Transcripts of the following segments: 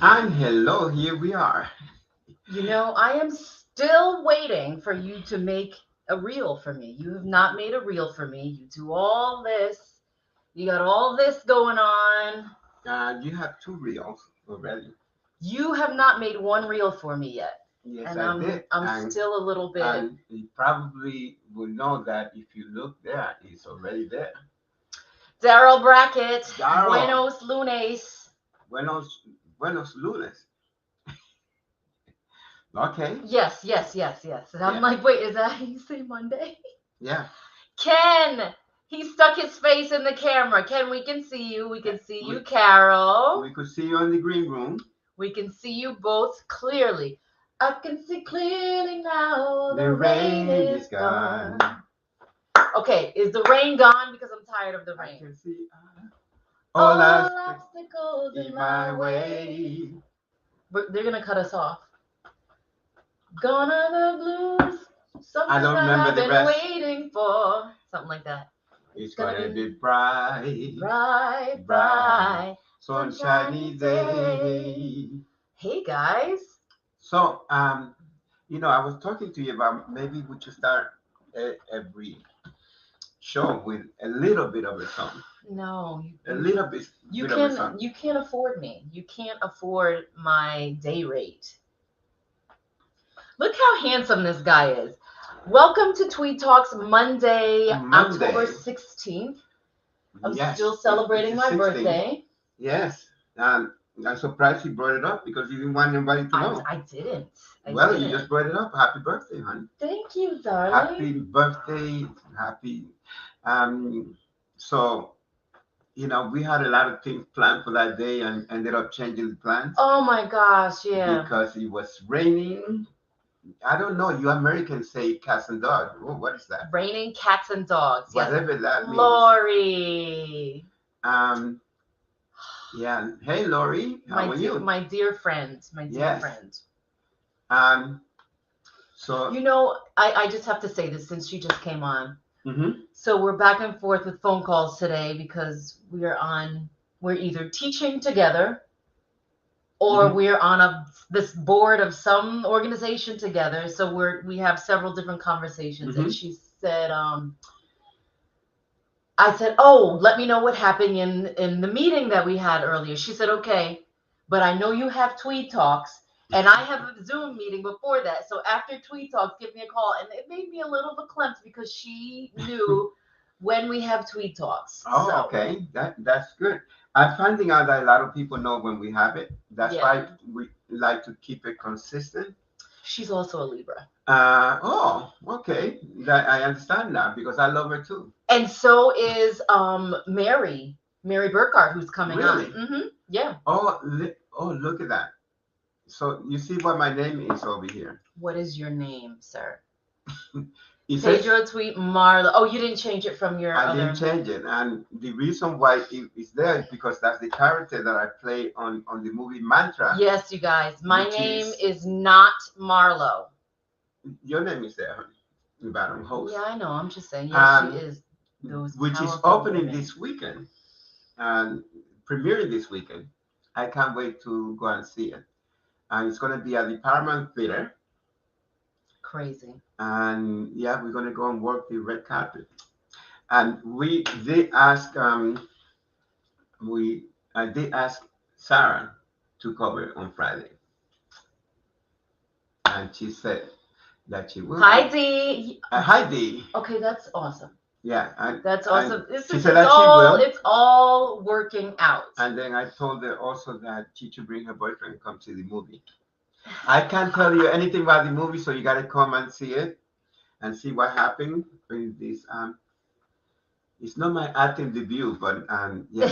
And hello, here we are. You know, I am still waiting for you to make a reel for me. You have not made a reel for me. You do all this. You got all this going on. You have two reels already. You have not made one reel for me yet. Yes, And I I'm did. I'm And still a little bit. and you probably will know that if you look there, it's already there. Daryl Brackett, Daryl, Buenos Lunes. buenos, buenos lunes. Okay. Yes. And I'm Yeah. like, wait, is that how you say Monday? Yeah. Ken, he stuck his face in the camera. Ken, we can see you. We Yeah. can see you, We Carol. we could see you in the green room. We can see you both clearly. I can see clearly now. The The rain rain is is gone. gone. Okay, is the rain gone? Because I'm tired of the I rain. can see all All aspects obstacles in in my my way. way. They're gonna cut us off. Gone are the blues. I Something don't that remember I've the been rest. waiting for. Something like that. It's It's gonna gonna be be bright, bright, bright, bright, sunshiny sunshiny day. day. Hey guys. So, I was talking to you about maybe we should start every show with a little bit of a song, No, a little bit of a song. you can't afford me. You can't afford my day rate. Look how handsome this guy is. Welcome to Tweed Talks Monday, October Monday, 16th. I'm still yes, it's celebrating the my 16th. birthday. Yes, and I'm surprised you brought it up because you didn't want anybody to know. I didn't. I Well, you just didn't. brought it up. Happy birthday, honey. Thank you, darling. Happy birthday. Happy. Um, so, we had a lot of things planned for that day and ended up changing the plans Oh my gosh, yeah. because it was raining. I don't know. You Americans say cats and dogs. Oh, what is that? Raining cats and dogs. Yes. Whatever that means. Lori. Um, yeah. Hey, Lori, how are you? My dear friend. My dear Yes. friend. Um, so, You know, I just have to say this since she just came on. mhm, So we're back and forth with phone calls today because we're either teaching together or mhm, we're on this board of some organization together. So we have several different conversations. And mhm. she said, I said, oh, let me know what happened in the meeting that we had earlier. She said, okay, but I know you have Tweed Talks. And I have a Zoom meeting before that. So after Tweed Talks, give me a call. And it made me a little verklempt because she knew when we have Tweed Talks. Oh, So, okay. That's good. I'm finding out that a lot of people know when we have it. That's yeah. why we like to keep it consistent. She's also a Libra. Oh, okay. That I understand now because I love her too. And so is Mary Burkart, who's coming on. Really? Yeah. Oh, look at that. So you see what my name is over here. What is your name, sir? It says Pedro Tweet Marla. Oh, you didn't change it from your I didn't other. change it, and the reason why it's there is because that's the character that I play on the movie Mantra. Yes, you guys. My Which name is is not Marlo. your name is there, honey. The bottom host. Yeah, I know. I'm just saying. Yes, she Um, is. Those which is powerful opening women. this weekend and premiering this weekend. I can't wait to go and see it. And it's going to be at the Paramount Theater. Crazy. And yeah, we're going to go and work the red carpet. And we did ask we I did ask Sarah to cover on Friday, and she said that she will. Hi, Dee. Hi, Dee. Okay, that's awesome. Yeah, That's awesome. She said that she will. It's all working out. And then I told her also that she should bring her boyfriend and come see the movie. I can't tell you anything about the movie, so you got to come and see it and see what happened in this. It's not my acting debut, but yeah,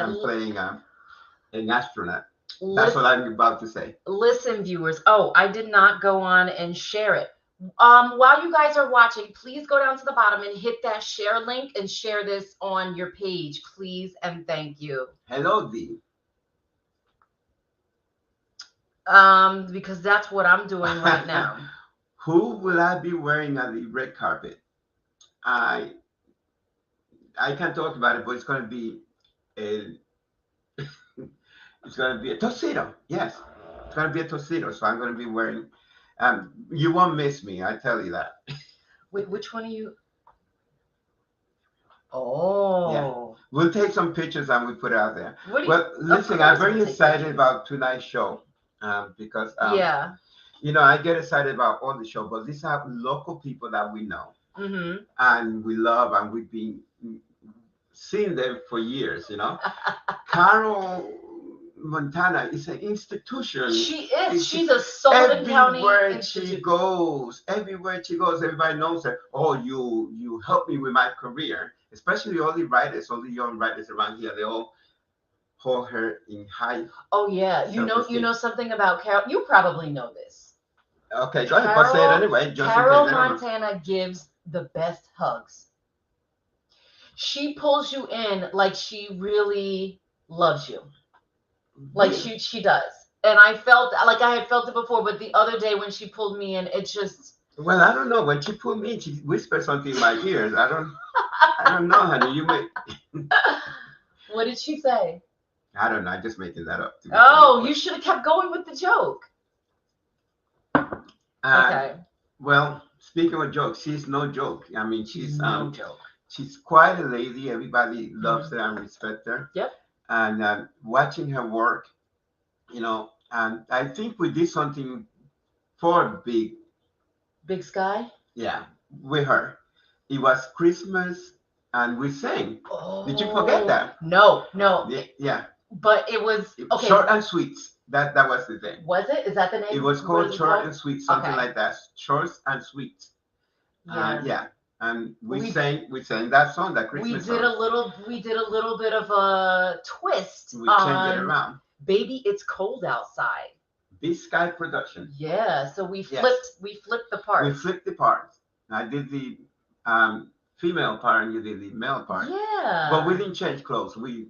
I'm playing an astronaut. That's what I'm about to say. Listen, viewers. Oh, I did not go on and share it. While you guys are watching, please go down to the bottom and hit that share link and share this on your page, please and thank you. Hello, Dee. Because that's what I'm doing right now. Who will I be wearing on the red carpet? I can't talk about it, but it's going to be a It's gonna be a tuxedo. Yes, it's gonna be a tuxedo. So I'm gonna be wearing. You won't miss me. I tell you that. Wait, which one are you? Oh. We'll take some pictures and we put it out there. What do you, Well, listen, I'm very excited about tonight's show because yeah. you know, I get excited about all the show, but these are local people that we know Mm-hmm. and we love, and we've been seeing them for years. You know, Carol Montana is an institution. She is. She's a Sullivan County institution. Everywhere she goes, everybody knows her. Oh, you helped me with my career, especially all the writers, all the young writers around here. They all hold her in high. Oh yeah, you know something about Carol. You probably know this. Okay, go ahead. But say it anyway. Carol Montana gives the best hugs. She pulls you in like she really loves you. Like she does. And I felt like I had felt it before, but the other day when she pulled me in, it just. Well, I don't know. When she pulled me in, she whispered something in my ears. I don't know, honey. You may. What did she say? I don't know. I'm just making that up. Oh, you should have kept going with the joke. Okay. Well, speaking of jokes, she's no joke. I mean, she's no joke. She's quite a lady. Everybody loves her and respects her. Yep. And watching her work, you know, and I think we did something for Big Sky. Yeah, with her. It was Christmas, and we sang. Oh, did you forget that? No. Yeah. But it was okay. Short and sweet. That was the thing. Was it? Is that the name? It was called Short and Sweet, something like that. Short and Sweet. Yeah. Yeah. And we sang that song, that Christmas song. We did a little bit of a twist. We changed it around. Baby, It's Cold Outside. Big Sky production. Yeah. So we flipped the parts. We flipped the parts. I did the female part and you did the male part. Yeah. But we didn't change clothes. We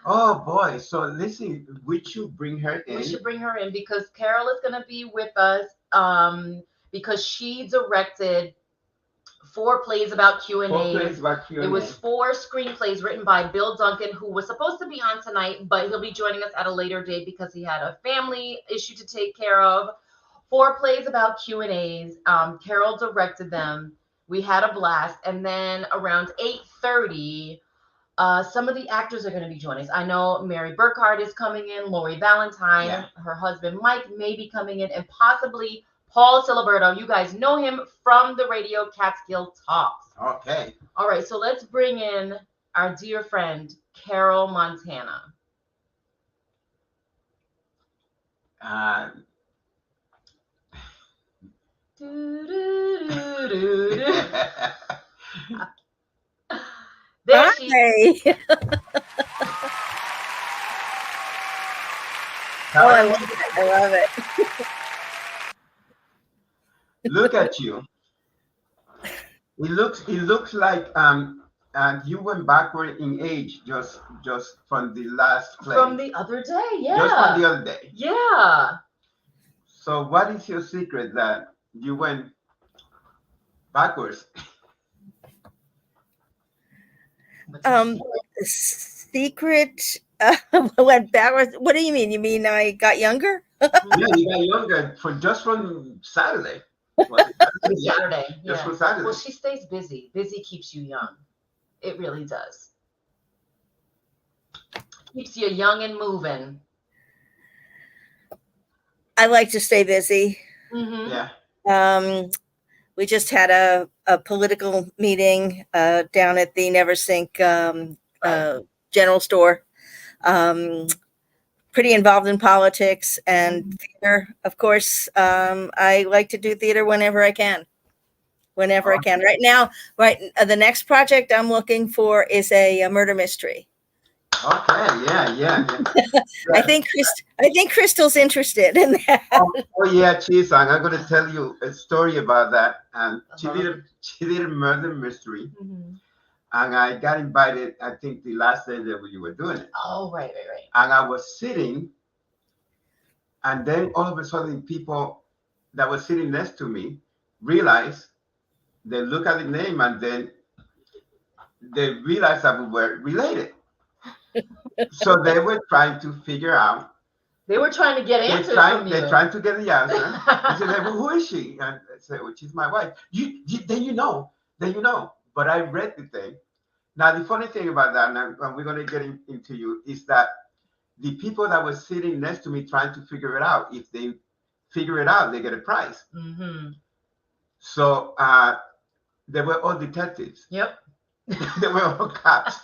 Oh boy! So listen, we should bring her in. We should bring her in because Carol is going to be with us. Because she directed 4 plays about Q&A. 4 plays about Q&A. It was 4 screenplays written by Bill Duncan, who was supposed to be on tonight, but he'll be joining us at a later date because he had a family issue to take care of. 4 plays about Q&As. Carol directed them. We had a blast, and then around 8:30. Some of the actors are going to be joining us. I know Mary Burkart is coming in, Laure Valentine, her husband Mike may be coming in, and possibly Paul Siliberto. You guys know him from the radio Catskill Talks. Okay. All right, so let's bring in our dear friend, Carol Montana. There she is. Oh, I love it. I love it. Look at you. It looks like you went backward in age just from the last play. From the other day, yeah. Just from the other day. Yeah. So what is your secret that you went backwards? Secret went backwards. What do you mean? You mean I got younger? Yeah, you got younger from Saturday. Saturday. Just from Saturday. Well, she stays busy. Busy keeps you young. It really does. Keeps you young and moving. I like to stay busy. Mm-hmm. Yeah. We just had a political meeting down at the Never Sink general store. Pretty involved in politics and theater. Of course, I like to do theater whenever I can. Whenever I can. Right now, the next project I'm looking for is a murder mystery. Okay, yeah. I think Crystal's interested in that. Oh yeah, geez, I'm going to tell you a story about that. And she did a murder mystery, and I got invited. I think the last day that you were doing it. Oh, right. And I was sitting, and then all of a sudden, people that were sitting next to me realized they look at the name, and then they realized that we were related. So they were trying to figure out. They were trying to get answers from you. They're trying to get the answer. I said, well, who is she? And I said, well, she's my wife. Then you know. But I read the thing. Now, the funny thing about that, and we're going to get into you, is that the people that were sitting next to me trying to figure it out, if they figure it out, they get a prize. Mm-hmm. So they were all detectives. Yep. They were all cops.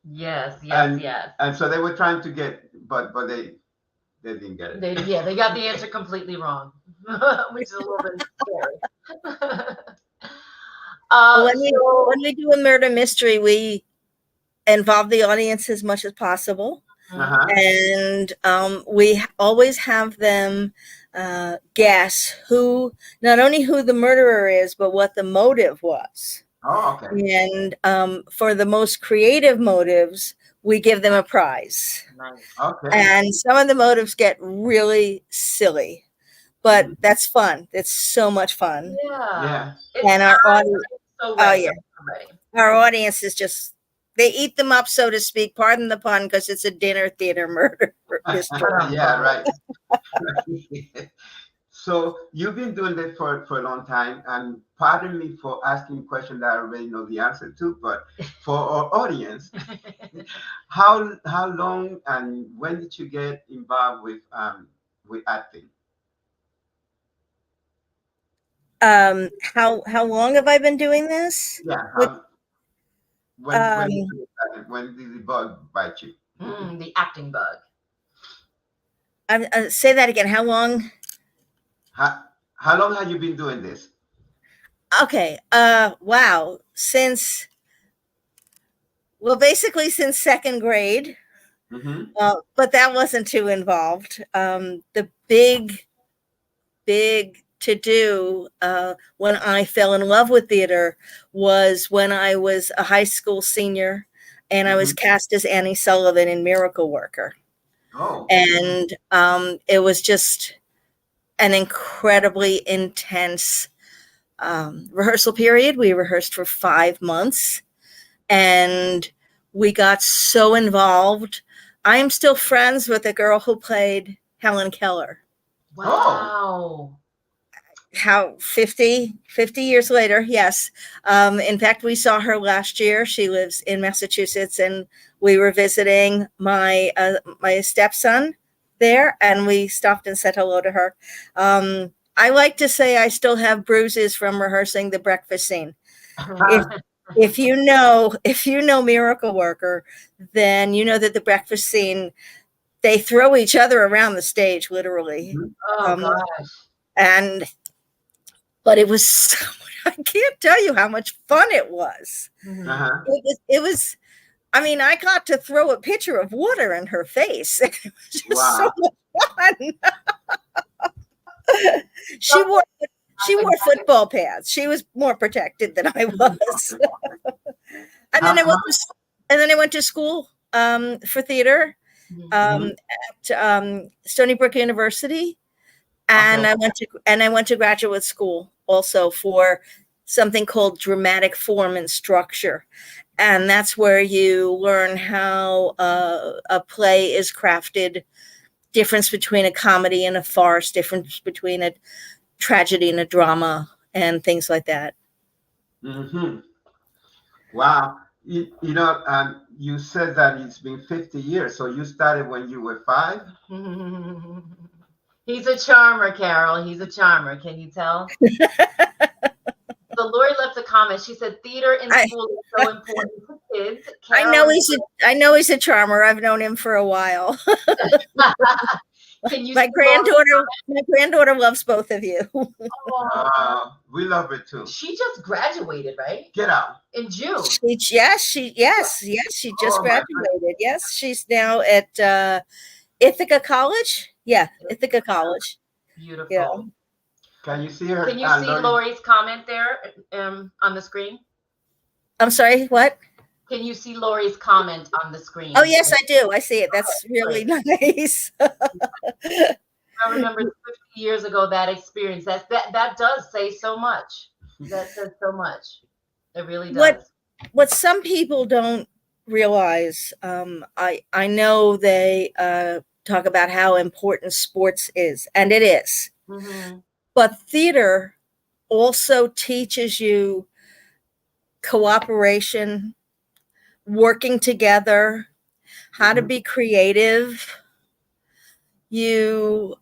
Yes. And so they were trying to get, but they didn't get it. They got the answer completely wrong, which is a little bit scary. When we do a murder mystery, we involve the audience as much as possible. Uh-huh. And we always have them guess not only who the murderer is, but what the motive was. Oh, okay. And for the most creative motives, we give them a prize. Nice. Okay. And some of the motives get really silly, but that's fun. It's so much fun. Yeah. And our audience, Ready. our audience is just, they eat them up, so to speak. Pardon the pun, because it's a dinner theater murder mystery. Yeah, right. So you've been doing this for a long time, and pardon me for asking a question that I already know the answer to, but for our audience, how long and when did you get involved with acting? How long have I been doing this? Yeah. When did the bug bite you? The acting bug. Say that again. How long? How long have you been doing this? Okay. Wow. Basically since second grade. Mm-hmm. But that wasn't too involved. The big to do when I fell in love with theater was when I was a high school senior, and I was cast as Annie Sullivan in Miracle Worker. Oh. And it was just an incredibly intense rehearsal period. We rehearsed for 5 months, and we got so involved. I'm still friends with the girl who played Helen Keller. Wow. How 50 years later, yes. In fact, we saw her last year. She lives in Massachusetts, and we were visiting my stepson there, and we stopped and said hello to her. I like to say I still have bruises from rehearsing the breakfast scene. If you know Miracle Worker, then you know that the breakfast scene, they throw each other around the stage, literally. Oh gosh. But it was, I can't tell you how much fun it was. Uh-huh. It was, I mean, I got to throw a pitcher of water in her face. It was just so much fun. She wore football pads. She was more protected than I was. And then I went to school for theater at Stony Brook University. And I went to graduate school also for something called dramatic form and structure. And that's where you learn how a play is crafted, difference between a comedy and a farce, difference between a tragedy and a drama, and things like that. Mm-hmm. Wow. You said that it's been 50 years. So you started when you were 5? He's a charmer, Carol. He's a charmer. Can you tell? So Lori left a comment. She said, "Theater in school is so important to kids." Carol, I know he's a charmer. I've known him for a while. Can you? My granddaughter loves both of you. We love it too. She just graduated, right? Get out in June. She just graduated. Yes, she's now at Ithaca College. Yeah, Ithaca College. Beautiful. Yeah. Can you see her? Can you see Lori's comment there on the screen? I'm sorry, what? Can you see Lori's comment on the screen? Oh, yes, I do. I see it. That's really nice. I remember 50 years ago, that experience. That does say so much. That says so much. It really does. What some people don't realize, I know they talk about how important sports is, and it is. Mhm. But theater also teaches you cooperation, working together, how to Mhm. be creative. You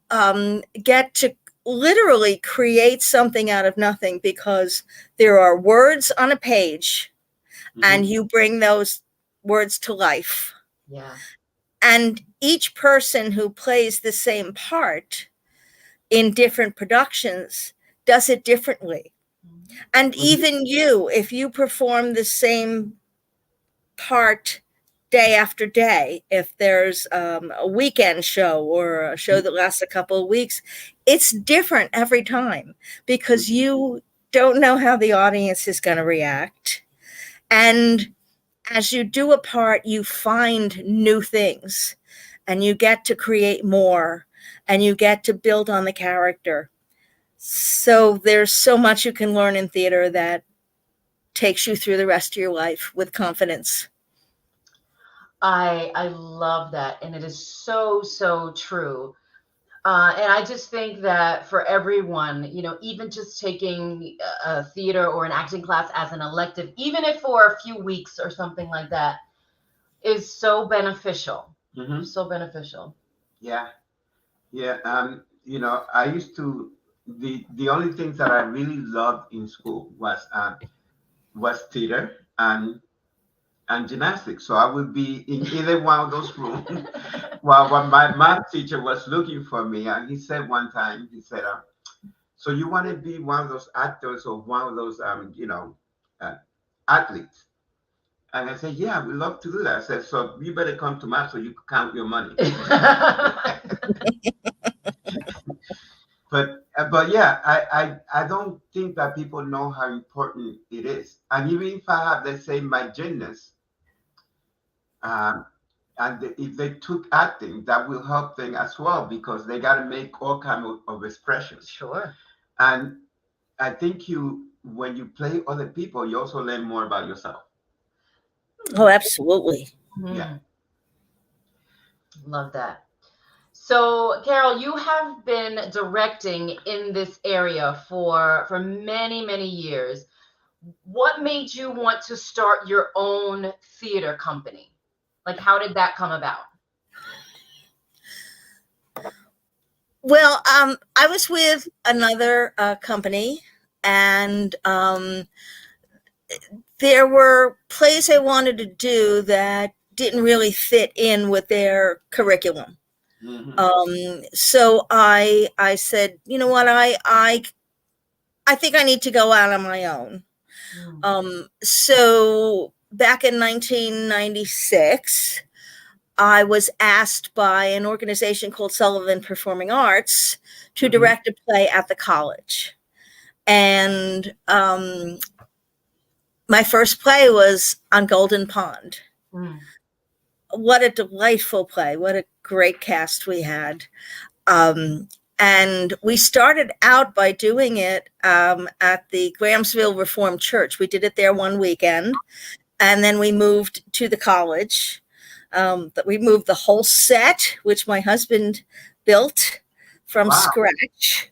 get to literally create something out of nothing because there are words on a page and Mhm. you bring those words to life. Yeah. And each person who plays the same part in different productions does it differently. And Mhm. even you, if you perform the same part day after day, if there's a weekend show or a show that lasts a couple of weeks, it's different every time because you don't know how the audience is going to react. And as you do a part, you find new things and you get to create more and you get to build on the character. So there's so much you can learn in theater that takes you through the rest of your life with confidence. I love that, and it is so so true. And I just think that for everyone, even just taking a theater or an acting class as an elective, even if for a few weeks or something like that, is so beneficial. Mhm. So beneficial. Yeah. Yeah. I used to the only things that I really loved in school was theater and gymnastics. So I would be in either one of those rooms while my math teacher was looking for me. And he said one time, he said, so you want to be one of those actors or one of those, uh, athletes? And I said, yeah, we love to do that. I said, so you better come to math so you can count your money. But yeah, I don't think that people know how important it is. And even if I have, let's say, my gymnast, um, and if they took acting, that will help them as well because they got to make all kind of expressions. Sure. And I think when you play other people, you also learn more about yourself. Oh, absolutely. Yeah. Mhm. Love that. So, Carol, you have been directing in this area for many, many years. What made you want to start your own theater company? Like, how did that come about? Well, I was with another company, and there were plays I wanted to do that didn't really fit in with their curriculum. Hmm. So I said, you know what, I think I need to go out on my own. Mm. So back in 1996, I was asked by an organization called Sullivan Performing Arts to Hmm. direct a play at the college. And my first play was on Golden Pond. Mm. What a delightful play. What a great cast we had. Um, and we started out by doing it at the Grahamsville Reformed Church. We did it there one weekend, and then we moved to the college. But we moved the whole set, which my husband built from Wow. scratch.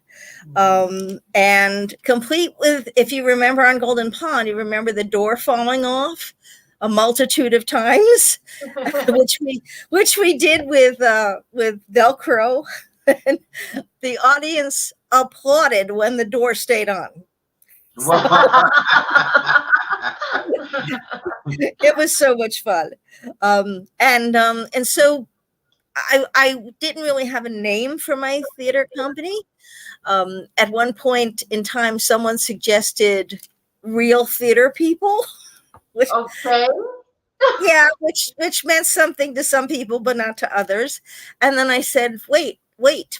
And complete with, if you remember on Golden Pond, you remember the door falling off a multitude of times, which we did with Velcro. And the audience applauded when the door stayed on. Wow. It was so much fun. And so I didn't really have a name for my theater company. At one point in time, someone suggested Real Theater People, which, Okay. yeah, which meant something to some people, but not to others. And then I said, wait,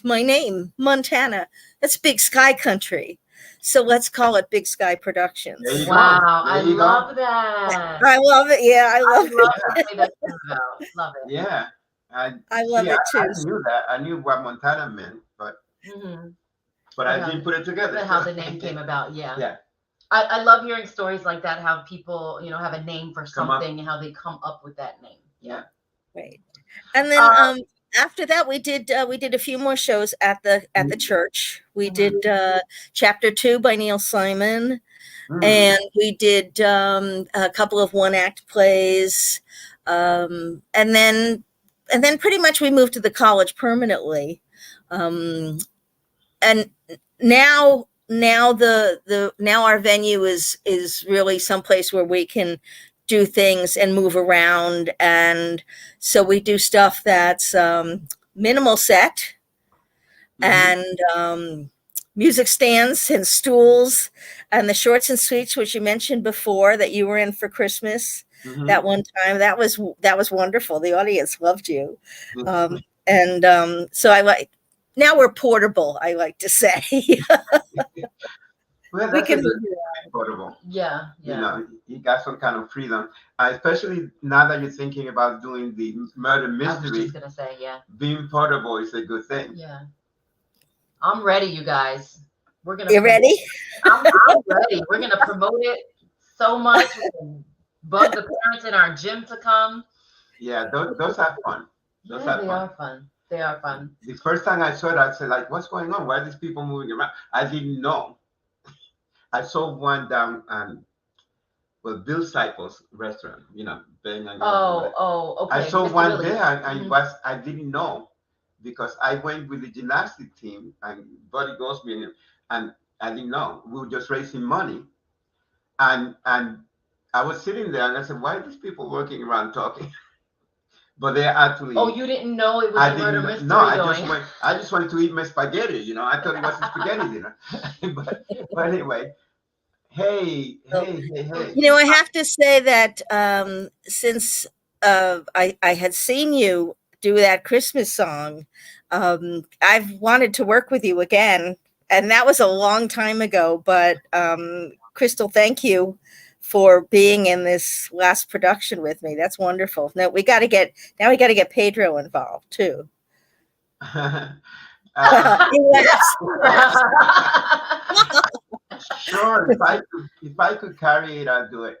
my name, Montana, that's Big Sky Country. So let's call it Big Sky Productions. There you go. Wow, There I you go. love that. I love it. Yeah, I I love love it. the way that came about. Love it. Yeah. I love See, it I too. knew that. I knew what Montana meant, but Hmm. I didn't put it together. How the name came about. Yeah. Yeah. I love hearing stories like that, how people, have a name for Come up. something and how they come up with that name. Yeah. Right. And then after that we did a few more shows at the church. We did chapter 2 by Neil Simon, and we did a couple of one-act plays, and then pretty much we moved to the college permanently, and now our venue is really someplace where we can do things and move around, and so we do stuff that's minimal set, and music stands and stools, and the shorts and sweets, which you mentioned before that you were in for Christmas that one time. That was wonderful. The audience loved you. So I like, now we're portable, I like to say. Well, We that's can a good portable. Yeah. You got some kind of freedom, especially now that you're thinking about doing the murder I was mystery. just gonna say, yeah. Being portable is a good thing. Yeah. I'm ready, you guys. We're gonna. You ready? I'm ready. We're gonna promote it so much. We can bug the parents in our gym to come. Yeah, those are fun. Those Yeah, are they fun. are fun. They are fun. The first time I saw it, I said, like, what's going on? Why are these people moving around? I didn't know. I saw one down Bill Cycle's restaurant, Ben and Okay. I saw Mr. one Willie's. there, and I didn't know because I went with the gymnastic team and Buddy Goldsmith, and I didn't know. We were just raising money, and I was sitting there and I said, why are these people walking around talking? But they're actually. Oh, you didn't know it was I a murder didn't. mystery No, going. I just wanted to eat my spaghetti. I thought it was a spaghetti dinner. but anyway, hey. I have to say that since I had seen you do that Christmas song, I've wanted to work with you again, and that was a long time ago. But Crystal, thank you for being in this last production with me. That's wonderful. Now we got to get Pedro involved too. Sure, if I could carry it, I'd do it.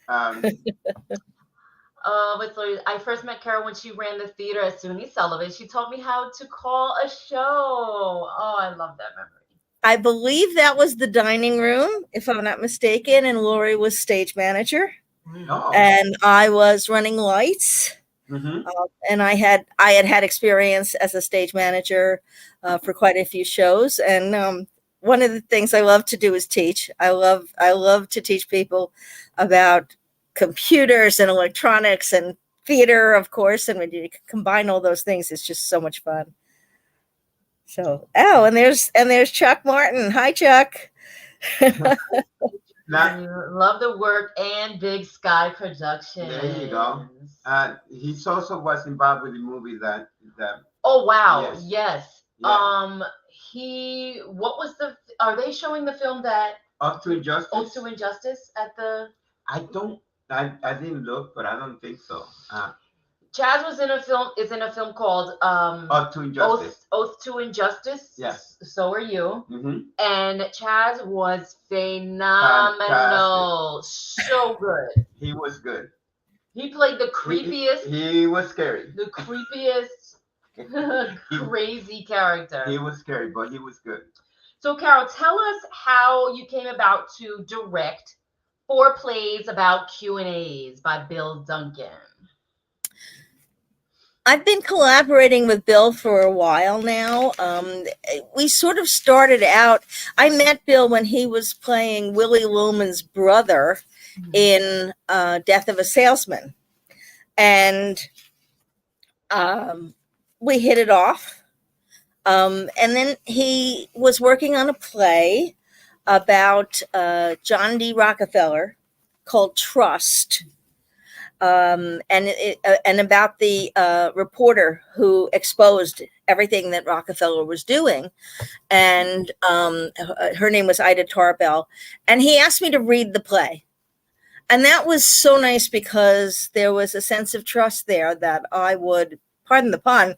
So I first met Carol when she ran the theater at SUNY Sullivan. She taught me how to call a show. Oh, I love that memory. I believe that was the dining room, if I'm not mistaken, and Laure was stage manager, and I was running lights. And I had experience as a stage manager for quite a few shows, and one of the things I love to do is teach. I love to teach people about computers and electronics and theater, of course, and when you combine all those things, it's just so much fun. So, and there's Chuck Martin. Hi, Chuck. Love the work and Big Sky Productions. There you go. He's also was involved with the movie that. Oh wow! Yes. Yeah. Are they showing the film that? Up to Injustice. Up to Injustice at the. I didn't look, but I don't think so. Chaz was in a film called Oath to Injustice. Oath to Injustice. Yes. So are you. And Chaz was phenomenal. So good. He was good. He played the creepiest. He was scary. The creepiest, crazy character. He was scary, but he was good. So Carol, tell us how you came about to direct 4 plays about Q&As by Bill Duncan. I've been collaborating with Bill for a while now. We sort of started out, I met Bill when he was playing Willie Loman's brother in Death of a Salesman. And we hit it off. And then he was working on a play about John D. Rockefeller called Trust. And about the reporter who exposed everything that Rockefeller was doing. And her name was Ida Tarbell. And he asked me to read the play. And that was so nice because there was a sense of trust there that I would, pardon the pun,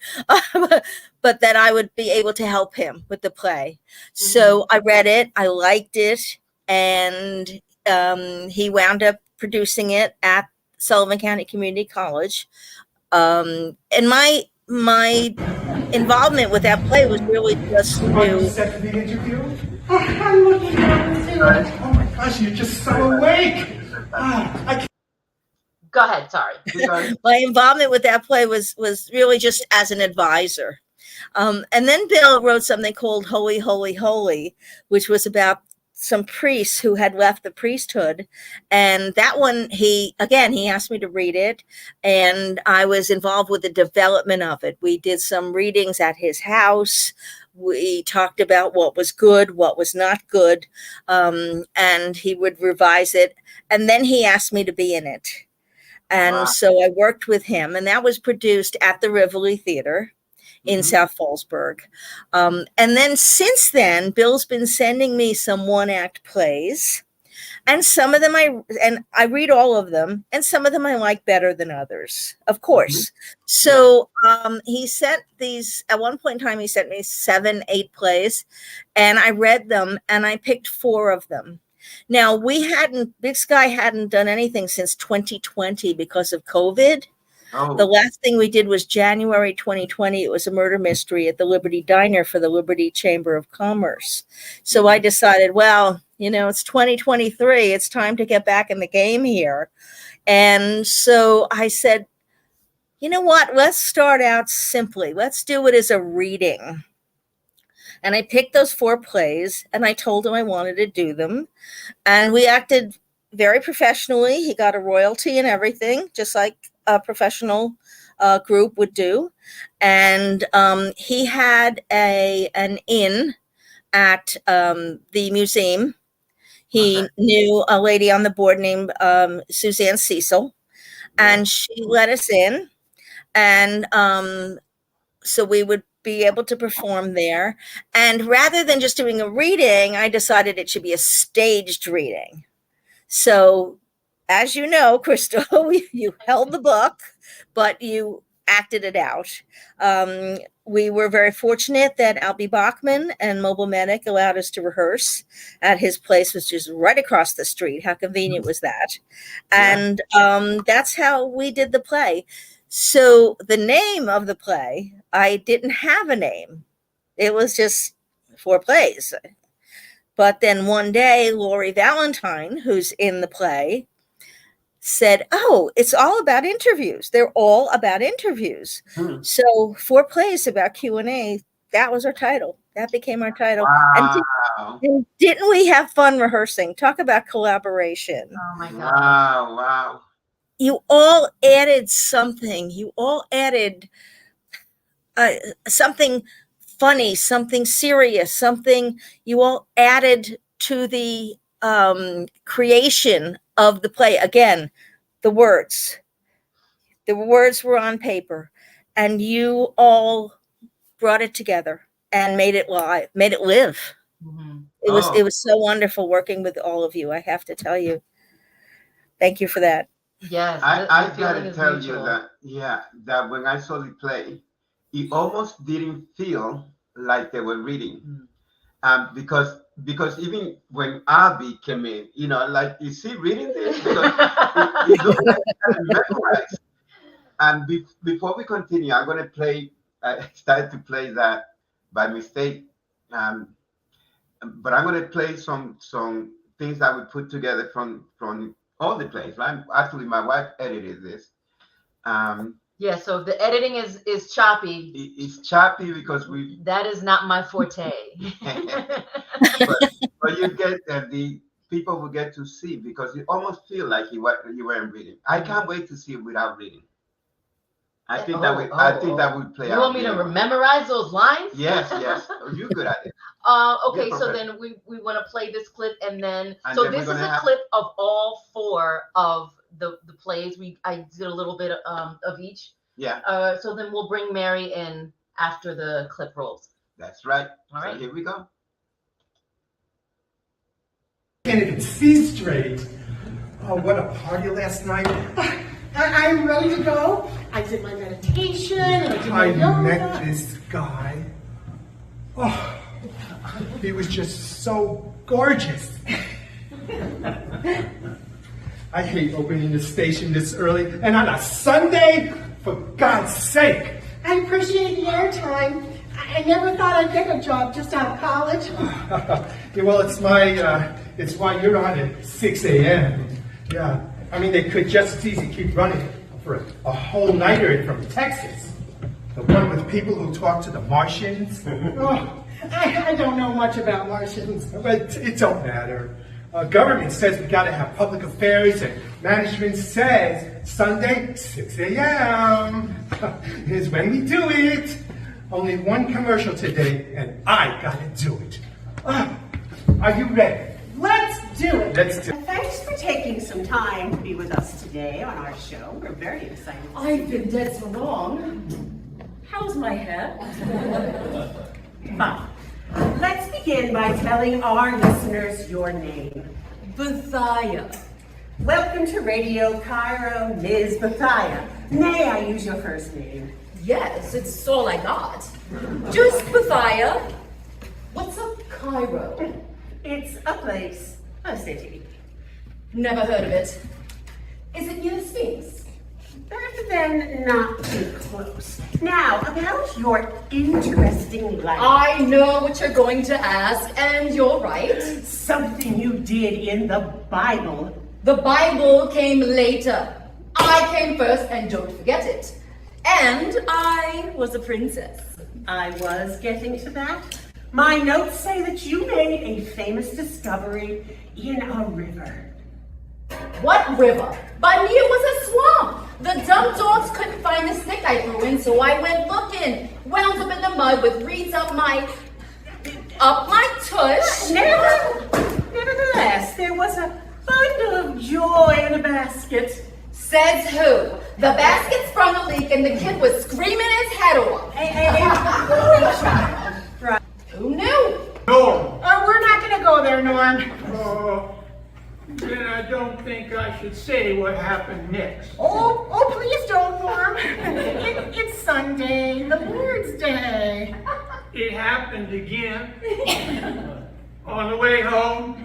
but that I would be able to help him with the play. So I read it, I liked it. and he wound up producing it at Sullivan County Community College. And my involvement with that play was really just Are you to. set for the interview? Oh, I'm looking forward to it. Oh my gosh, you're just so awake. I can't. Go ahead. Sorry. My involvement with that play was really just as an advisor. And then Bill wrote something called Holy, Holy, Holy, which was about some priests who had left the priesthood. And that one, he asked me to read it, and I was involved with the development of it. We did some readings at his house. We talked about what was good, what was not good, and he would revise it. And then he asked me to be in it. And Wow. So I worked with him, and that was produced at the Rivoli Theater in South Fallsburg. And then since then, Bill's been sending me some one-act plays, and some of them I read all of them, and some of them I like better than others, of course. So he sent these, at one point in time, he sent me 7, 8 plays, and I read them, and I picked 4 of them. Now, Big Sky hadn't done anything since 2020 because of COVID. Oh. The last thing we did was January 2020. It was a murder mystery at the Liberty Diner for the Liberty Chamber of Commerce. So I decided, well, it's 2023. It's time to get back in the game here. And so I said, you know what? Let's start out simply. Let's do it as a reading. And I picked those 4 plays, and I told him I wanted to do them. And we acted very professionally. He got a royalty and everything, just like a professional group would do. And he had an inn at the museum. He knew a lady on the board named Suzanne Cecil, and she let us in. And so we would be able to perform there. And rather than just doing a reading, I decided it should be a staged reading. So, as you know, Crystal, you held the book, but you acted it out. We were very fortunate that Albie Bachman and Mobile Medic allowed us to rehearse at his place, which is right across the street. How convenient was that? And that's how we did the play. So the name of the play, I didn't have a name. It was just 4 plays. But then one day, Laure Valentine, who's in the play, said, oh, it's all about interviews. They're all about interviews. So 4 plays about Q&A, that was our title. That became our title. Wow. And didn't we have fun rehearsing? Talk about collaboration. Oh my God. Wow. You all added something. You all added something funny, something serious, something you all added to the creation of the play. Again, the words were on paper, and you all brought it together and made it live, made it live. It was so wonderful working with all of you. I have to tell you, thank you for that. Yes, I gotta tell you that when I saw the play, it almost didn't feel like they were reading, because even when Abby came in, like, is he reading this? Because it looked like he had memorized. And before we continue, I'm gonna play. I started to play that by mistake, but I'm gonna play some things that we put together from all the plays. Right? Actually, my wife edited this. So the editing is choppy. It's choppy because that is not my forte. but you get the people will get to see, because you almost feel like you weren't reading. I can't wait to see it without reading. I think that would play out. You want me to memorize those lines? Yes. You're good at it. Okay, so then we want to play this clip, and then this is a clip of all 4 of the plays. I did a little bit of each. Yeah. So then we'll bring Mary in after the clip rolls. That's right. All right. So here we go. Can't even see straight. Oh, what a party last night. I'm ready to go. I did my meditation and I did my yoga. I met this guy. Oh, he was just so gorgeous. I hate opening the station this early, and on a Sunday, for God's sake. I appreciate the airtime. I never thought I'd get a job just out of college. Yeah, well, it's why you're on at 6 a.m. Yeah, I mean, they could just as easy keep running for a whole nighter from Texas. The one with people who talk to the Martians. Oh, I don't know much about Martians. But it don't matter. Government says we gotta have public affairs, and management says Sunday, 6 a.m. is when we do it. Only one commercial today, and I gotta do it. Are you ready? Let's do it. Let's do it. Thanks for taking some time to be with us today on our show. We're very excited. I've been dead so long. How's my head? Fine. Let's begin by telling our listeners your name. Bethia. Welcome to Radio Cairo, Ms. Bethia. May I use your first name? Yes, it's all I got. Just Bethia. What's up, Cairo? It's a place, a city. Never heard of it. Is it near the Sphinx? Better than not too close. Now, about your interesting life. I know what you're going to ask, and you're right. Something you did in the Bible. The Bible came later. I came first, and don't forget it. And I was a princess. I was getting to that. My notes say that you made a famous discovery in a river. What river? By me it was a swamp. The dumb dogs couldn't find the stick I threw in, so I went looking. Wound up in the mud with reeds up my tush. Nevertheless, there was a bundle of joy in a basket. Says who? The basket sprung a leak and the kid was screaming his head off. A child. Right. Who knew? Norm. We're not going to go there, Norm. Then I don't think I should say what happened next. Oh, please don't, Norm. It's Sunday, the Lord's Day. It happened again. On the way home,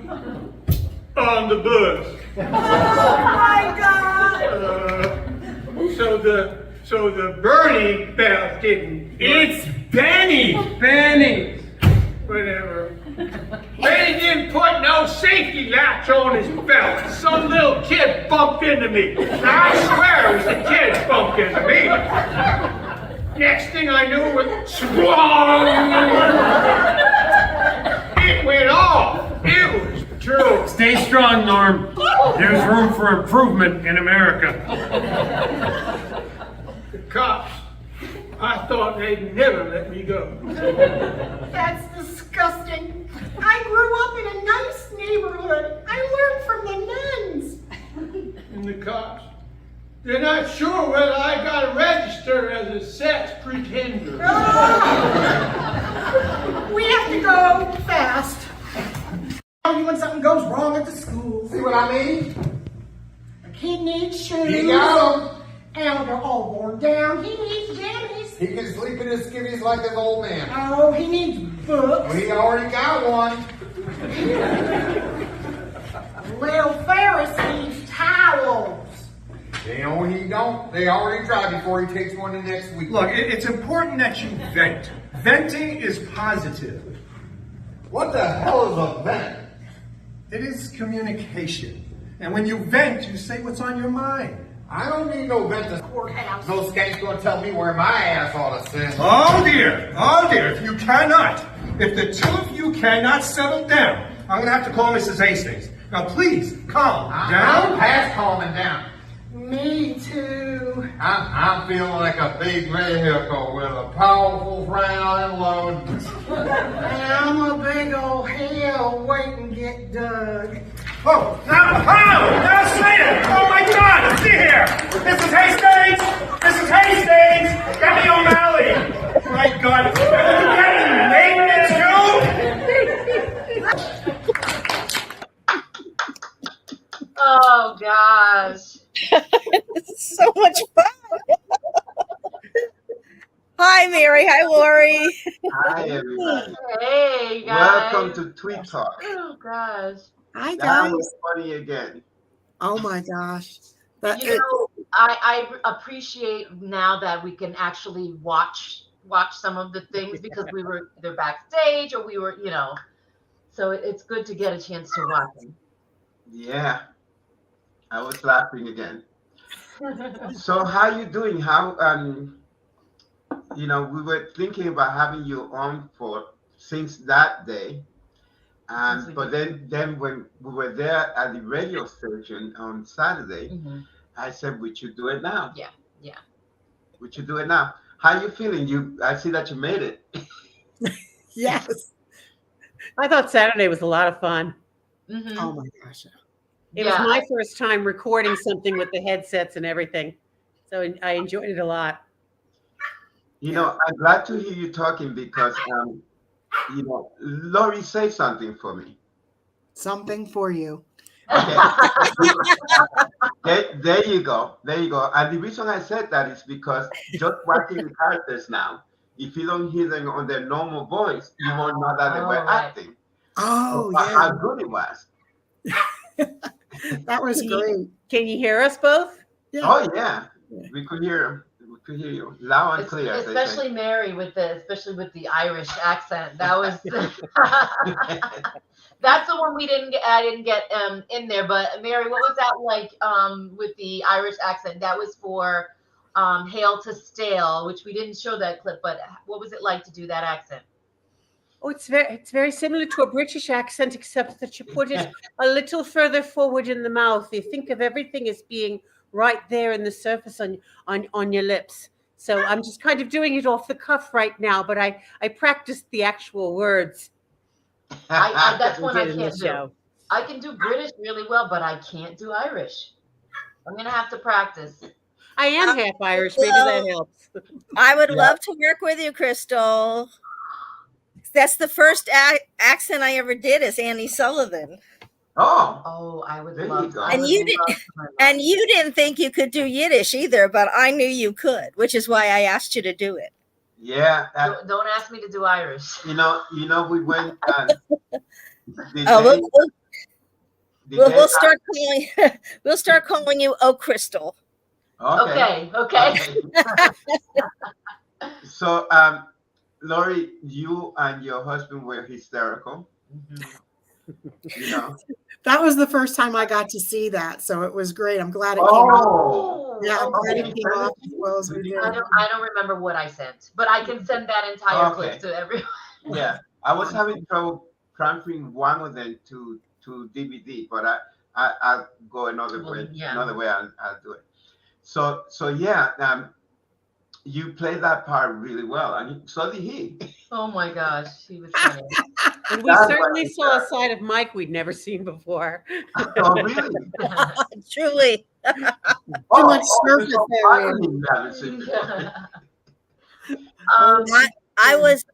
on the bus. Oh my God! So the Bernie belt didn't. It's Benny. Whatever. Benny didn't put no safety latch on his belt. Some little kid bumped into me. I swear it was the kid bumped into me. Next thing I knew, it swung. It went off. It was true. Stay strong, Norm. There's room for improvement in America. The cops, I thought they'd never let me go. That's disgusting. I grew up in a nice neighborhood. I learned from the nuns. And the cops, they're not sure whether I got to register as a sex pretender. We have to go fast. When something goes wrong at the school. See what I mean? A kid needs shoes. He got 'em. And they're all worn down. He needs jammies. He can sleep in his skivvies like an old man. Oh, he needs books. He already got one. Little Ferris needs towels. No, he don't. They already tried before he takes one in next week. Look, it's important that you vent. Venting is positive. What the hell is a vent? It is communication. And when you vent, you say what's on your mind. I don't need no vent to courthouse. No skank's gonna tell me where my ass ought to sit. Oh dear, if the two of you cannot settle down, I'm gonna have to call Mrs. Hastings. Now please, calm down. I'm past calming down. Me too. I'm feeling like a big vehicle with a powerful front load. I'm a big old hill waiting to get dug. Oh, now say it! Oh my God, see here! Mrs. Hastings! Get me O'Malley! My God, are you getting maintenance too? Oh gosh. This is so much fun. Hi, Mary. Hi, Lori. Hi, everybody. Hey guys. Welcome to Tweed Talk. Oh gosh. Hi, That guys. was funny again. Oh my gosh. You know, I appreciate now that we can actually watch some of the things because they're backstage or we were, you know, so it's good to get a chance to watch them. Yeah, I was laughing again. So how you doing? How you know, we were thinking about having you on for since that day. But then when we were there at the radio station on Saturday, I said we should do it now. Yeah. We should do it now. How you feeling? I see that you made it. Yes. I thought Saturday was a lot of fun. Oh my gosh. It was my first time recording something with the headsets and everything. So I enjoyed it a lot. You know, I'm glad to hear you talking because, you know, Laure, say something for me. Something for you. Okay. There you go. There you go. And the reason I said that is because just watching the characters now, if you don't hear them on their normal voice, you won't know that they were acting. Oh, yeah. yeah. How good it was. That was great. Can you hear us both? Yeah. Oh, yeah. We could hear you loud and clear. Especially Mary especially with the Irish accent. That was that's the one I didn't get in there. But Mary, what was that like with the Irish accent? That was for Hail to Stale, which we didn't show that clip. But what was it like to do that accent? Oh, it's very similar to a British accent, except that you put it a little further forward in the mouth. You think of everything as being right there in the surface on your lips. So I'm just kind of doing it off the cuff right now, but I practiced the actual words. That's one I can't do. I can do British really well, but I can't do Irish. I'm gonna have to practice. I am half Irish. Maybe that helps. I would love to work with you, Crystal. That's the first accent I ever did is Annie Sullivan. Oh, I would love that. And you didn't think you could do Yiddish either, but I knew you could, which is why I asked you to do it. Yeah. Don't ask me to do Irish. You know, we went. We'll start calling you Oh Crystal. Okay. So, Laure, you and your husband were hysterical. You know. That was the first time I got to see that, so it was great. I'm glad it came off. Yeah, I'm glad it came off as well as we did. I don't remember what I sent, but I can send that entire clip to everyone. Yeah, I was having trouble transferring one of them to DVD, but I'll go another way. Another way, I'll do it. So yeah, you played that part really well, and so did he. Oh my gosh, he was funny. And we certainly saw a side of Mike we'd never seen before. Oh, really? Truly. Too much surface area. I was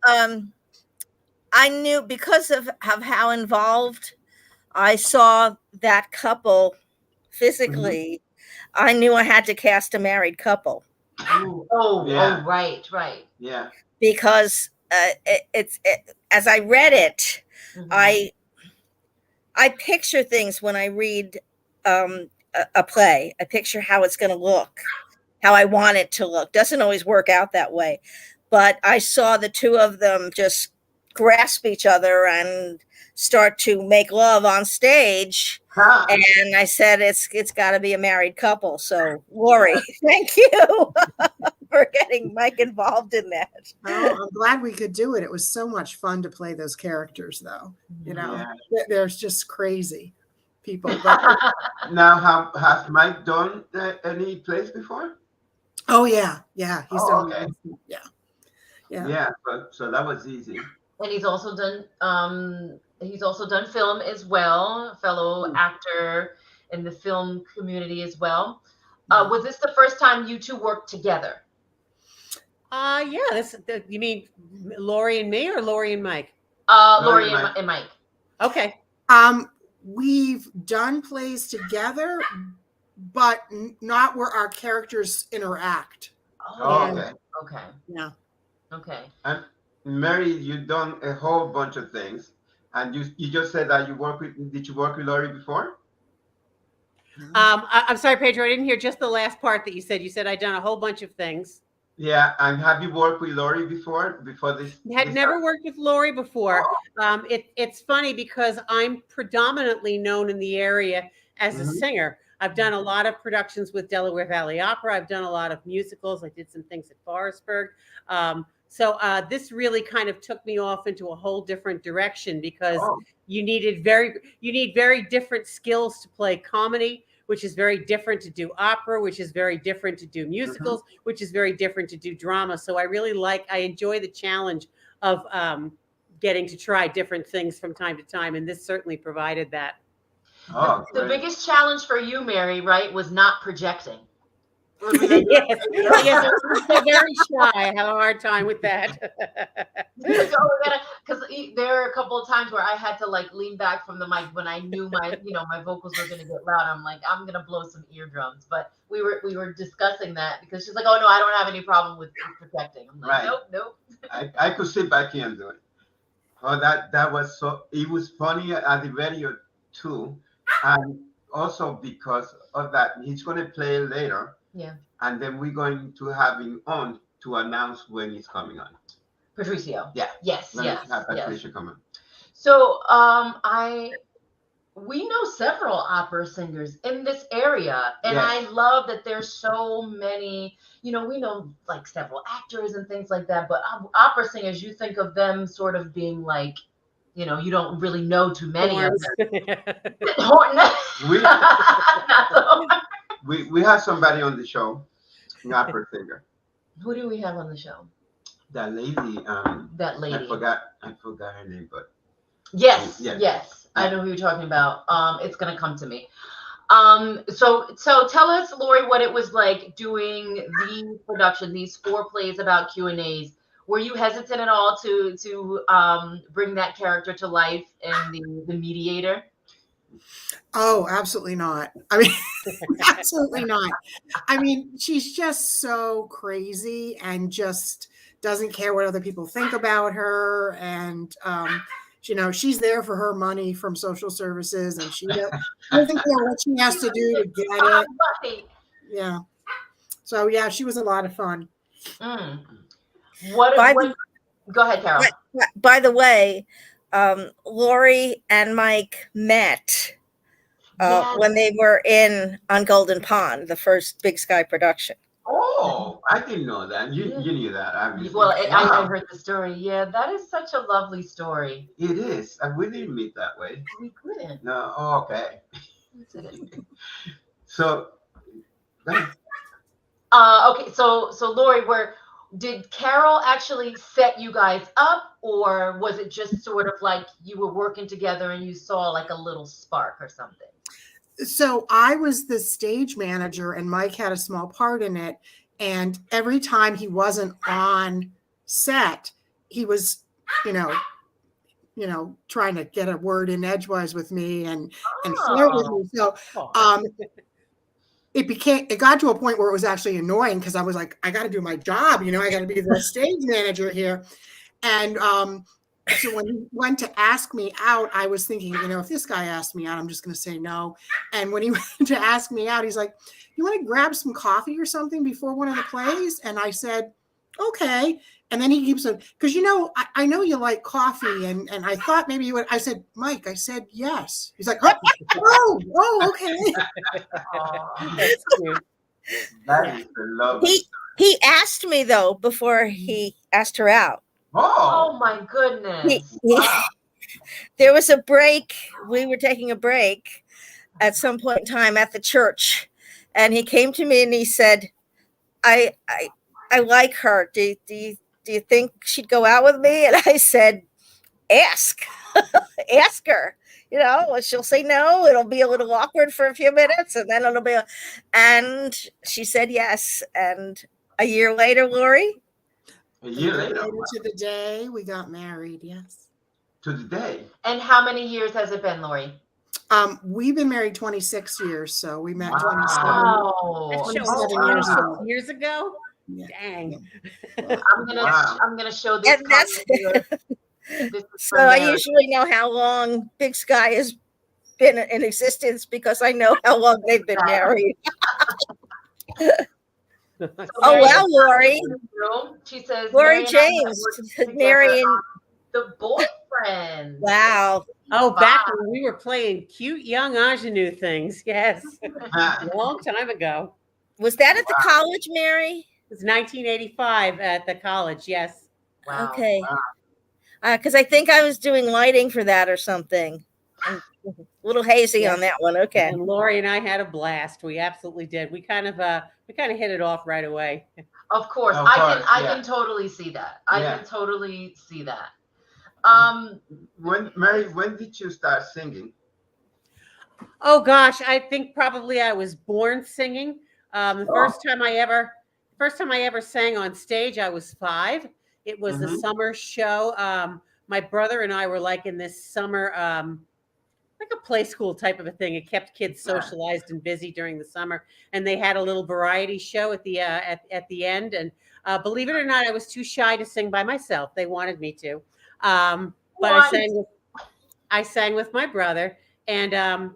I knew because of how involved I saw that couple physically, I knew I had to cast a married couple. Right. Yeah. Because as I read it, I picture things when I read a play. I picture how it's going to look, how I want it to look. Doesn't always work out that way, but I saw the two of them just grasp each other and start to make love on stage. And I said, it's got to be a married couple. So Laure, thank you for getting Mike involved in that. Oh, I'm glad we could do it. It was so much fun to play those characters, though. You know, there's just crazy people. But now, has Mike done any plays before? Oh yeah, he's done. Okay. Yeah. So that was easy. And he's also done film as well, fellow actor in the film community as well. Was this the first time you two worked together? Yeah. You mean Laure and me or Laure and Mike? Laure and Mike. Okay. We've done plays together, but not where our characters interact. Okay. Yeah. Okay. And Mary, you've done a whole bunch of things. And you just said that did you work with Laure before? I'm sorry, Pedro, I didn't hear just the last part that you said. You said I'd done a whole bunch of things. Yeah, and have you worked with Laure before this? Had never worked with Laure before. It's funny because I'm predominantly known in the area as a singer. I've done a lot of productions with Delaware Valley Opera. I've done a lot of musicals. I did some things at Forestburg. So this really kind of took me off into a whole different direction because you need very different skills to play comedy, which is very different to do opera, which is very different to do musicals, which is very different to do drama. So I enjoy the challenge of getting to try different things from time to time. And this certainly provided that. The biggest challenge for you, Mary, right, was not projecting. Yes, I'm very shy. I have a hard time with that. Because there are a couple of times where I had to like lean back from the mic when I knew my vocals were going to get loud. I'm like, I'm going to blow some eardrums. But we were discussing that because she's like, oh no, I don't have any problem with projecting. I'm like, nope. I could sit back here and do it. Oh, that was it was funny at the radio too, and also because of that, he's going to play later. Yeah. And then we're going to have him on to announce when he's coming on. Patricio. Yeah. Yes. Have Patricio come on. So we know several opera singers in this area, and I love that there's so many. We know like several actors and things like that, but opera singers, you think of them sort of being like, you don't really know too many of them. We have somebody on the show, an opera singer. Who do we have on the show? That lady. That lady. I forgot her name, but yes. I know who you're talking about. It's gonna come to me. So tell us, Laure, what it was like doing the production, these 4 plays about Q&As. Were you hesitant at all to bring that character to life in the mediator? Oh, absolutely not. I mean, absolutely not. I mean, she's just so crazy and just doesn't care what other people think about her. And, she's there for her money from social services, and she doesn't care what she has to do to get it. Yeah. So, yeah, she was a lot of fun. Go ahead, Carol. By the way, Laure and Mike met when they were on Golden Pond, the first Big Sky production. Oh, I didn't know that. You knew that, obviously. Well, I heard the story. Yeah, that is such a lovely story. It is. We didn't meet that way. We couldn't. No. Oh, okay. So. Okay. So Laure, did Carol actually set you guys up, or was it just sort of like you were working together and you saw like a little spark or something? So I was the stage manager, and Mike had a small part in it. And every time he wasn't on set, he was, trying to get a word in edgewise with me and flirt with me. So it got to a point where it was actually annoying because I was like, I got to do my job. I got to be the stage manager here. And so when he went to ask me out, I was thinking, if this guy asked me out, I'm just going to say no. And when he went to ask me out, he's like, you want to grab some coffee or something before one of the plays? And I said, okay. And then he keeps on, because, I know you like coffee. And I thought maybe you would. I said, Mike, I said yes. He's like, oh, okay. That's cute. That is the love. He asked me, though, before he asked her out. Oh my goodness. There was a break. We were taking a break at some point in time at the church. And he came to me and he said, I like her. Do you think she'd go out with me? And I said, ask her. She'll say no. It'll be a little awkward for a few minutes, and then and she said yes. And a year later, Laure? A year later. To the day we got married, yes. To the day. And how many years has it been, Laure? We've been married 26 years, so we met 27 years ago. Yeah. Dang. I'm gonna show this. This is So for I Mary. usually know how long Big Sky has been in existence because I know how long they've been married. So Oh, Mary wow, is Lori. in the room. She says, Lori Mary and I have James, worked together Mary and on The Boyfriend. wow. Oh, back when we were playing cute young ingenue things. Yes. A long time ago. Was that at the college, Mary? It was 1985 at the college. Yes. Wow. Okay. Because I think I was doing lighting for that or something. I'm a little hazy on that one. Okay. And Lori and I had a blast. We absolutely did. We kind of hit it off right away. Of course. Of I course, can totally see that. I Yeah. can totally see that. When did you start singing? Oh gosh, I think probably I was born singing. The first time I ever sang on stage, I was 5. It was a summer show. My brother and I were like in this summer, like a play school type of a thing. It kept kids socialized and busy during the summer, and they had a little variety show at the at the end. And believe it or not, I was too shy to sing by myself. They wanted me to, but I sang with my brother, and I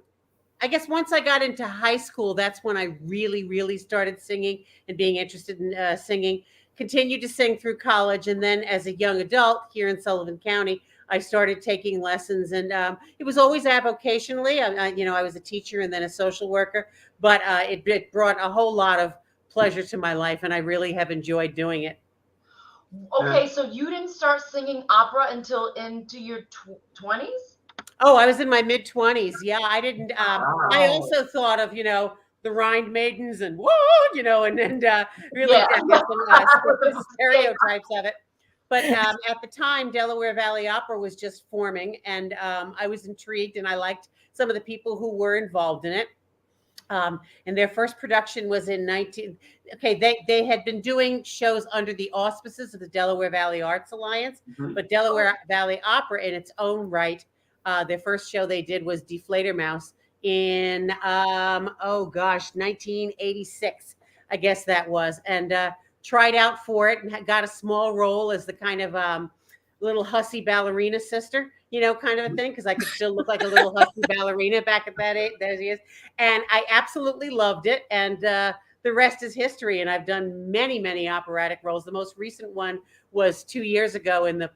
guess once I got into high school, that's when I really started singing and being interested in singing. Continued to sing through college, and then as a young adult here in Sullivan County, I started taking lessons, and it was always avocationally. I was a teacher and then a social worker, but it brought a whole lot of pleasure to my life, and I really have enjoyed doing it. Okay, so you didn't start singing opera until into your 20s? Oh, I was in my mid-20s. Yeah, I didn't. I also thought of the Rhine Maidens and and really some stereotypes of it. But at the time, Delaware Valley Opera was just forming, and I was intrigued, and I liked some of the people who were involved in it. And their first production was in they had been doing shows under the auspices of the Delaware Valley Arts Alliance, but Delaware Valley Opera in its own right, their first show they did was Deflator Mouse in 1986, I guess that was, and tried out for it and got a small role as the kind of little hussy ballerina sister, kind of a thing, because I could still look like a little hussy ballerina back at that age. There she is. And I absolutely loved it. And the rest is history. And I've done many operatic roles. The most recent one was 2 years ago in the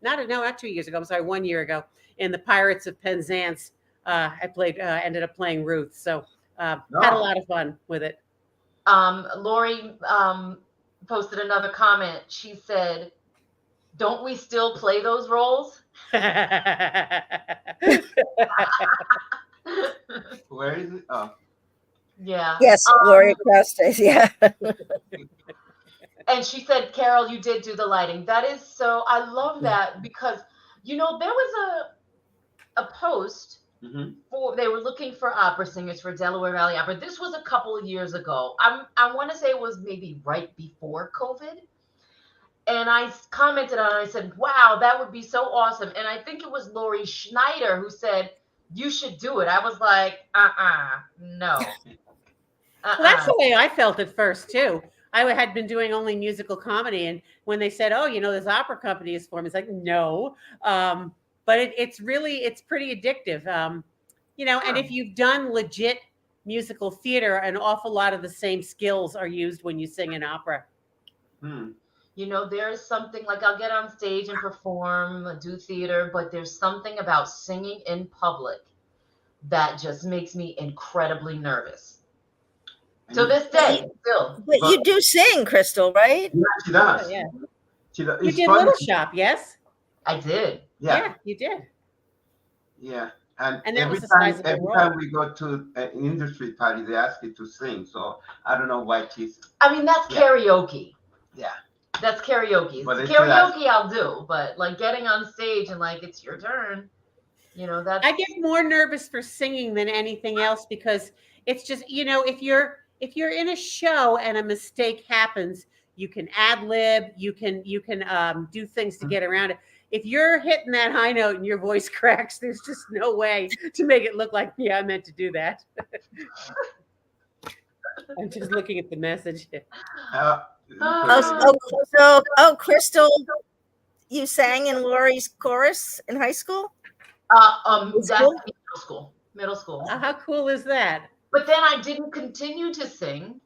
not 2 years ago. I'm sorry, 1 year ago in the Pirates of Penzance. I ended up playing Ruth. So had a lot of fun with it. Lori posted another comment. She said, "Don't we still play those roles?" Where is it? Oh. Yeah. Yes, Lori Costas. Yeah. And she said, "Carol, you did do the lighting." That is so. I love that because there was a post. They were looking for opera singers for Delaware Valley Opera. This was a couple of years ago. I want to say it was maybe right before COVID. And I commented on it. I said, "Wow, that would be so awesome." And I think it was Lori Schneider who said, "You should do it." I was like, no. Well, that's the way I felt at first too. I had been doing only musical comedy, and when they said, "Oh, this opera company is formed," it's like, no. But it's pretty addictive. And if you've done legit musical theater, an awful lot of the same skills are used when you sing an opera. There's something like I'll get on stage and perform, do theater, but there's something about singing in public that just makes me incredibly nervous. To this day, still. But you do sing, Crystal, right? Yeah, she does. Yeah. You did Little Shop, yes? I did. Yeah, you did. Yeah. And that every was a sizable time role. we go to an industry party, they ask you to sing. So I don't know why she's. I mean, that's karaoke. Yeah. That's karaoke. But Karaoke I'll do, but like getting on stage and like it's your turn, that's. I get more nervous for singing than anything else because it's just if you're in a show and a mistake happens, you can ad lib, you can do things to get around it. If you're hitting that high note and your voice cracks, there's just no way to make it look like, I meant to do that. I'm just looking at the message. Crystal, you sang in Laurie's chorus in high school? That's School? middle school. How cool is that? But then I didn't continue to sing.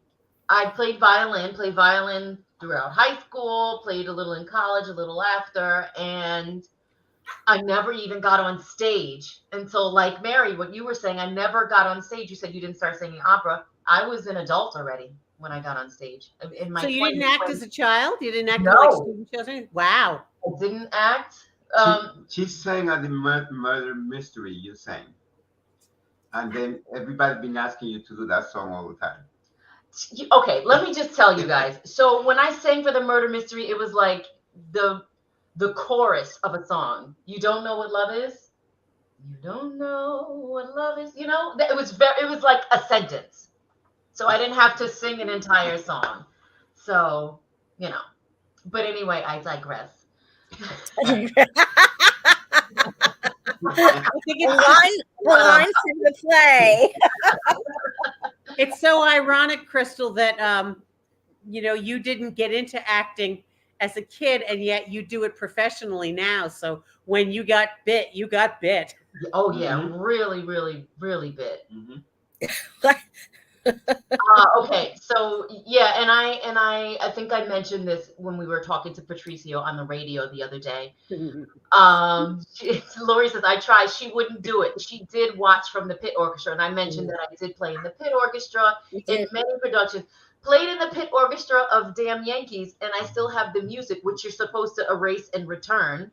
I played violin throughout high school, played a little in college, a little after, and I never even got on stage until, like Mary, what you were saying, I never got on stage. You said you didn't start singing opera. I was an adult already when I got on stage. In my So you didn't act as a child? You didn't act No. in like student shows? Wow. I didn't act. She sang at the murder mystery you sang. And then everybody's been asking you to do that song all the time. Okay, let me just tell you guys. So when I sang for the murder mystery, it was like the chorus of a song. You don't know what love is? You don't know what love is? You know, it was like a sentence. So I didn't have to sing an entire song. So, you know. But anyway, I digress. The lines in the play. It's so ironic, Crystal, that you didn't get into acting as a kid, and yet you do it professionally now. So when you got bit, you got bit. Oh yeah, really, really, really bit. Okay, so yeah, and I think I mentioned this when we were talking to Patricio on the radio the other day. Laurie says I tried. She wouldn't do it. She did watch from the pit orchestra, and I mentioned that I did play in the pit orchestra in many productions. Played in the pit orchestra of Damn Yankees, and I still have the music, which you're supposed to erase and return.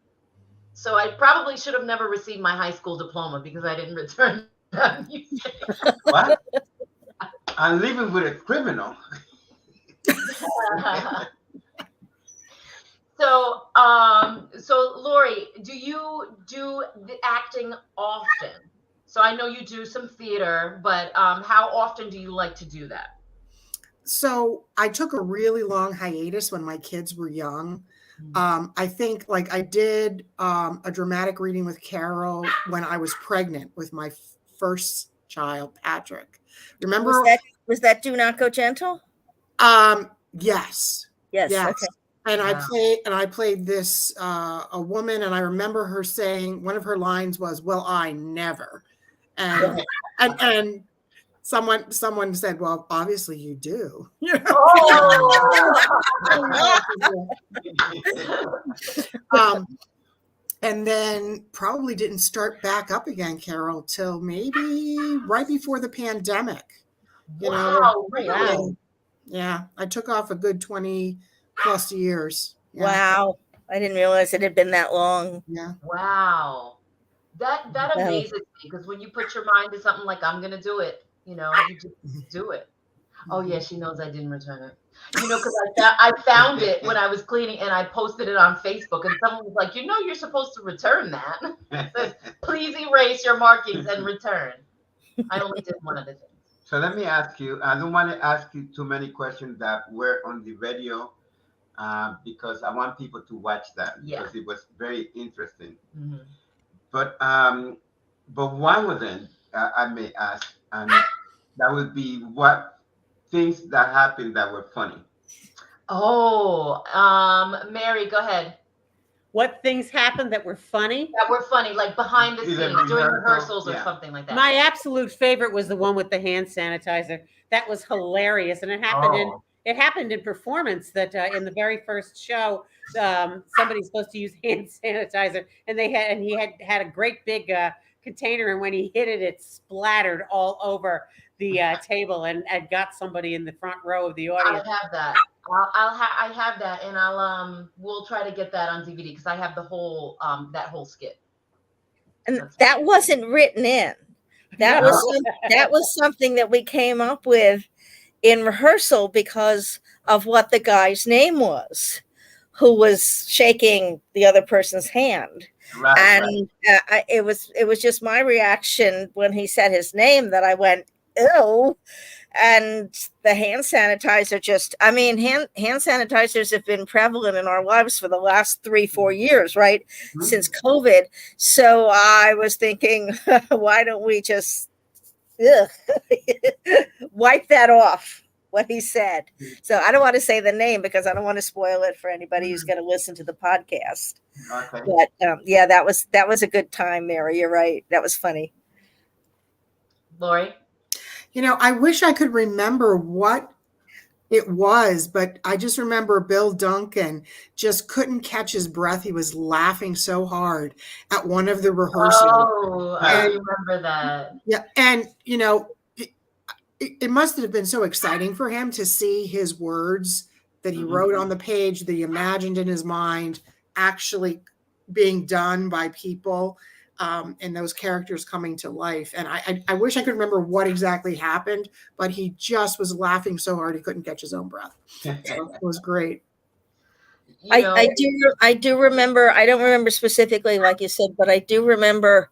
So I probably should have never received my high school diploma because I didn't return that music. What? I'm living with a criminal. So Laurie, do you do the acting often? So I know you do some theater, but how often do you like to do that? So I took a really long hiatus when my kids were young. I think like I did a dramatic reading with Carol when I was pregnant with my first child, Patrick. Remember? Was that Do Not Go Gentle? Yes. Yes. Okay. And I played this a woman, and I remember her saying one of her lines was, "Well, I never," and someone said, "Well, obviously you do." And then probably didn't start back up again, Carol, till maybe right before the pandemic. Wow, really? Yeah, I took off a good 20 plus years. Yeah. Wow. I didn't realize it had been that long. Yeah. Wow. That amazes me, because when you put your mind to something like I'm gonna do it, you just do it. Oh yeah, she knows I didn't return it. Because I found it when I was cleaning, and I posted it on Facebook, and someone was like, you're supposed to return that. It says, please erase your markings and return. I only did one of the things. So let me ask you, I don't want to ask you too many questions that were on the radio because I want people to watch that because it was very interesting. Mm-hmm. But one of them I may ask, and that would be what things that happened that were funny. Oh, Mary, go ahead. What things happened that were funny? That were funny, like behind the scenes, during rehearsals or something like that. My absolute favorite was the one with the hand sanitizer. That was hilarious, and it happened in performance. That in the very first show, somebody's supposed to use hand sanitizer, and he had a great big container, and when he hit it, it splattered all over the table and got somebody in the front row of the audience. I have that. I have that, and we'll try to get that on DVD because I have the whole that whole skit. And that wasn't written in. That was something that we came up with in rehearsal because of what the guy's name was, who was shaking the other person's hand. Right, and it was just my reaction when he said his name that I went, ew. And the hand sanitizer hand sanitizers have been prevalent in our lives for the last 3-4 years, right? Mm-hmm. Since COVID. So I was thinking, why don't we just wipe that off? what he said. So I don't want to say the name because I don't want to spoil it for anybody who's going to listen to the podcast. Okay. But yeah, that was a good time, Mary. You're right. That was funny. Lori? I wish I could remember what it was, but I just remember Bill Duncan just couldn't catch his breath. He was laughing so hard at one of the rehearsals. Oh, I remember that. Yeah. And, it must have been so exciting for him to see his words that he wrote on the page, that he imagined in his mind, actually being done by people, and those characters coming to life. And I wish I could remember what exactly happened, but he just was laughing so hard he couldn't catch his own breath. So it was great. I do remember. I don't remember specifically, like you said, but I do remember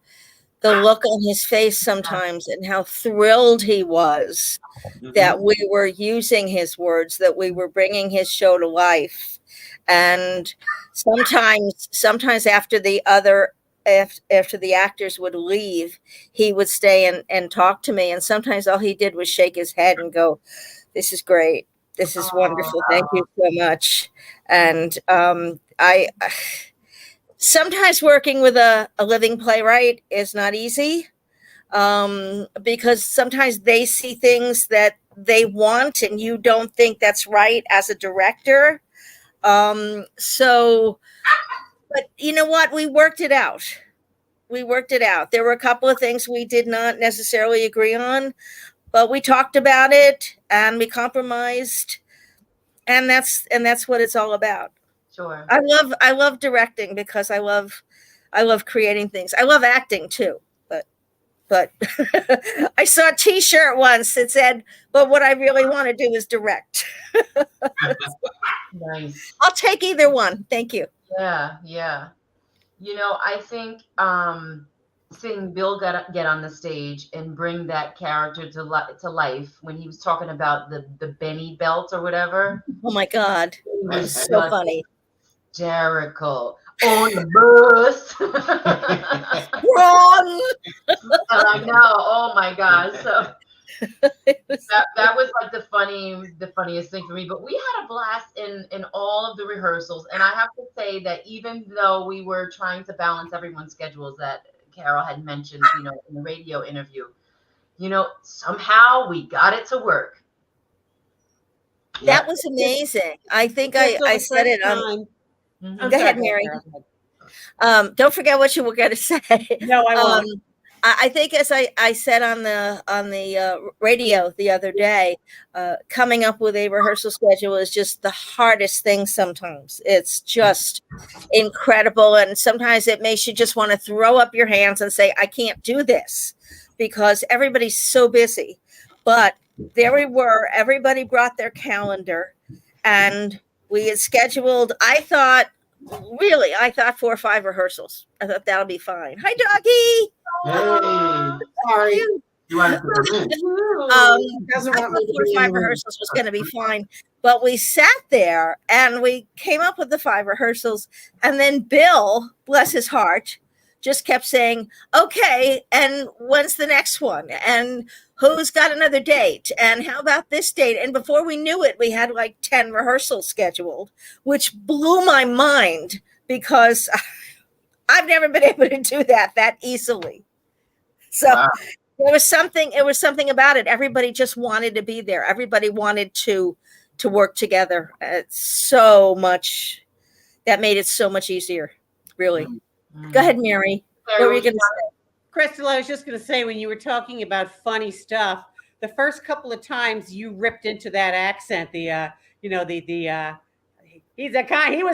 the look on his face sometimes and how thrilled he was that we were using his words, that we were bringing his show to life. And sometimes after the actors would leave, he would stay and talk to me. And sometimes all he did was shake his head and go, "This is great. This is wonderful. Thank you so much." And I sometimes working with a living playwright is not easy, because sometimes they see things that they want and you don't think that's right as a director. But you know what? We worked it out. There were a couple of things we did not necessarily agree on, but we talked about it and we compromised, and that's what it's all about. Sure. I love directing because I love creating things. I love acting too, but I saw a T-shirt once that said, "But what I really want to do is direct." Nice. I'll take either one. Thank you. Yeah. I think seeing Bill get on the stage and bring that character to life when he was talking about the Benny belt or whatever. Oh my God, It that was was so funny. Hysterical. On the bus. Wrong. I know. Oh my God. So that was like the funniest thing for me. But we had a blast in all of the rehearsals. And I have to say that even though we were trying to balance everyone's schedules that Carol had mentioned, in the radio interview, somehow we got it to work. That was amazing. I think I said it on. Go ahead, Mary. Don't forget what you were going to say. No, I won't. I think, as I said on the radio the other day, coming up with a rehearsal schedule is just the hardest thing. Sometimes it's just incredible, and sometimes it makes you just want to throw up your hands and say, "I can't do this," because everybody's so busy. But there we were. Everybody brought their calendar, and we had scheduled. I thought 4 or 5 rehearsals. I thought that'll be fine. Hi, doggy. Hey. Sorry. You want to put them in? I thought 4 or 5 rehearsals was going to be fine, but we sat there and we came up with the 5 rehearsals, and then Bill, bless his heart, just kept saying, "Okay, and when's the next one? And who's got another date? And how about this date?" And before we knew it, we had like 10 rehearsals scheduled, which blew my mind because I've never been able to do that easily. So wow. It was something about it. Everybody just wanted to be there. Everybody wanted to work together. That made it so much easier, really. Go ahead, Mary. What were you going to say? Crystal, I was just going to say, when you were talking about funny stuff, the first couple of times you ripped into that accent, he was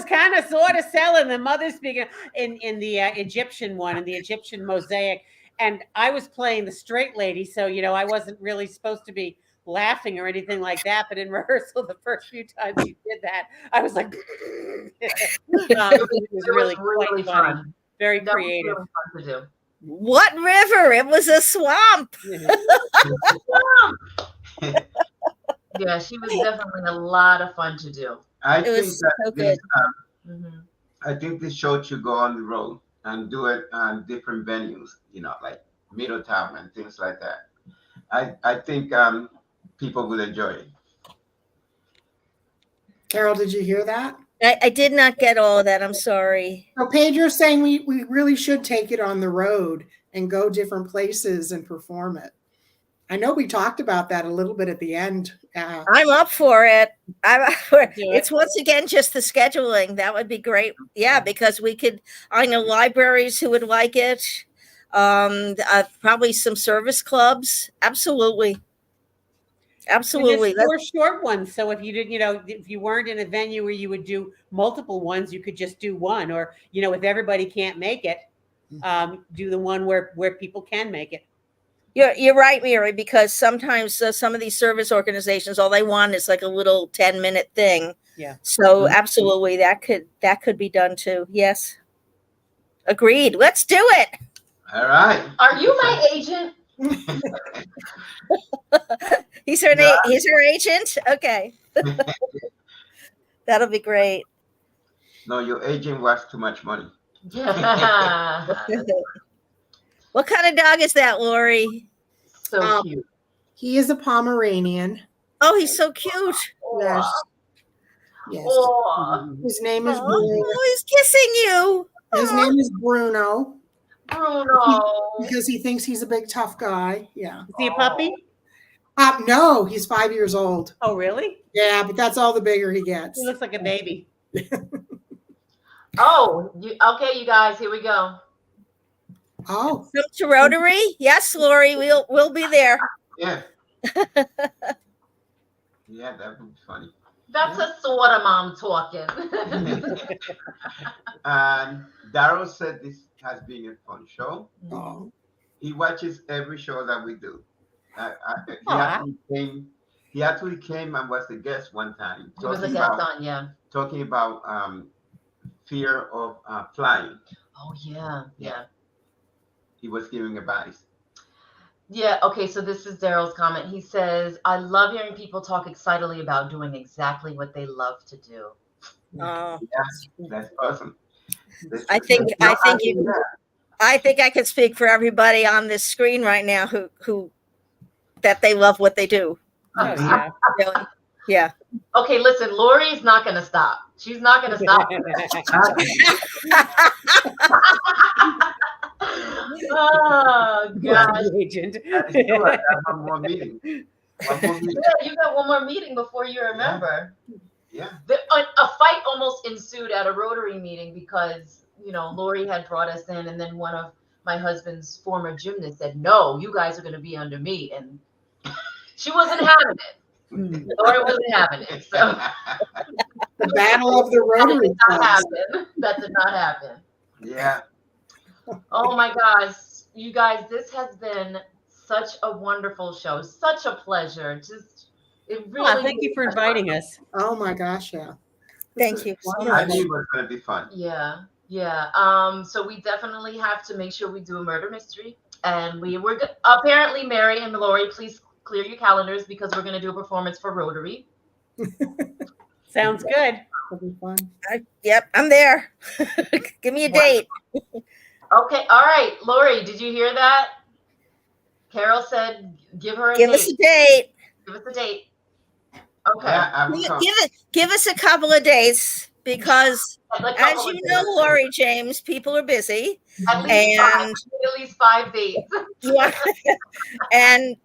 kind of sort of selling the mother speaking in the Egyptian one, in the Egyptian mosaic. And I was playing the straight lady. So, I wasn't really supposed to be laughing or anything like that. But in rehearsal, the first few times you did that, I was like, it was really quite funny. Very creative. Really fun to do. What river? It was a swamp. Yeah, she was definitely a lot of fun to do. I think this show should go on the road and do it on different venues, like Middletown and things like that. I think people will enjoy it. Carol, did you hear that? I did not get all of that. I'm sorry. So Pedro's saying we really should take it on the road and go different places and perform it. I know we talked about that a little bit at the end. I'm up for it. it. It's once again just the scheduling. That would be great. Yeah, because I know libraries who would like it. Probably some service clubs. Absolutely. Absolutely. There's 4 short ones. So if you didn't, if you weren't in a venue where you would do multiple ones, you could just do one. Or, if everybody can't make it, do the one where people can make it. You're right, Mary, because sometimes some of these service organizations, all they want is like a little 10-minute thing. Yeah. So absolutely, that could be done too. Yes. Agreed. Let's do it. All right. Are you my agent? He's her agent. Okay. That'll be great. No, your agent wants too much money. Yeah. What kind of dog is that, Lori? So cute. He is a Pomeranian. Oh, he's so cute. Yes. Yes. Oh, His name is Bruno. Oh, he's kissing you. His name is Bruno Bruno. because he thinks he's a big tough guy. Yeah. Is he a puppy? No, he's 5 years old. Oh, really? Yeah, but that's all the bigger he gets. He looks like a baby. Okay, you guys, here we go. Oh, Come to Rotary? Yes, Lori, we'll be there. Yeah. Yeah, that would be funny. That's a sort of mom talking. And Daryl said this has been a fun show. oh. He watches every show that we do. Aw. He actually came and was a guest one time. He was a guest on, yeah. Talking about fear of flying. Oh, yeah, yeah. He was giving advice. Yeah, okay, so this is Daryl's comment. He says, I love hearing people talk excitedly about doing exactly what they love to do. Oh, Yeah, that's awesome. I think I can speak for everybody on this screen right now who that they love what they do. Oh, yeah. Really. Yeah. Okay, listen, Lori's not going to stop. She's not going to stop. Oh, gosh. Agent. That is true. I have one more meeting. Yeah, you got one more meeting before you remember. Yeah. A fight almost ensued at a Rotary meeting because, Lori had brought us in, and then one of my husband's former gymnasts said, no, you guys are going to be under me. And she wasn't having it. Lori wasn't having it. So The battle of the Rotary that did not clubs. happen. That did not happen. Yeah. Oh my gosh, you guys, this has been such a wonderful show. Such a pleasure. It really. Thank you for inviting us. Oh my gosh, yeah. Thank you so I much. knew it was going to be fun. Yeah, yeah. So we definitely have to make sure we do a murder mystery, and we're apparently Mary and Laure, please clear your calendars because we're going to do a performance for Rotary. Sounds good. It'll be fun. Yep, I'm there. Give me a date. Okay, all right, Laure, did you hear that? Carol said, "Give her a Give date. us a date. Give us a date." Okay. Yeah, I will come. Give us a couple of dates because, Like, as you know, Lori James, people are busy, at least five, and at least 5 dates. and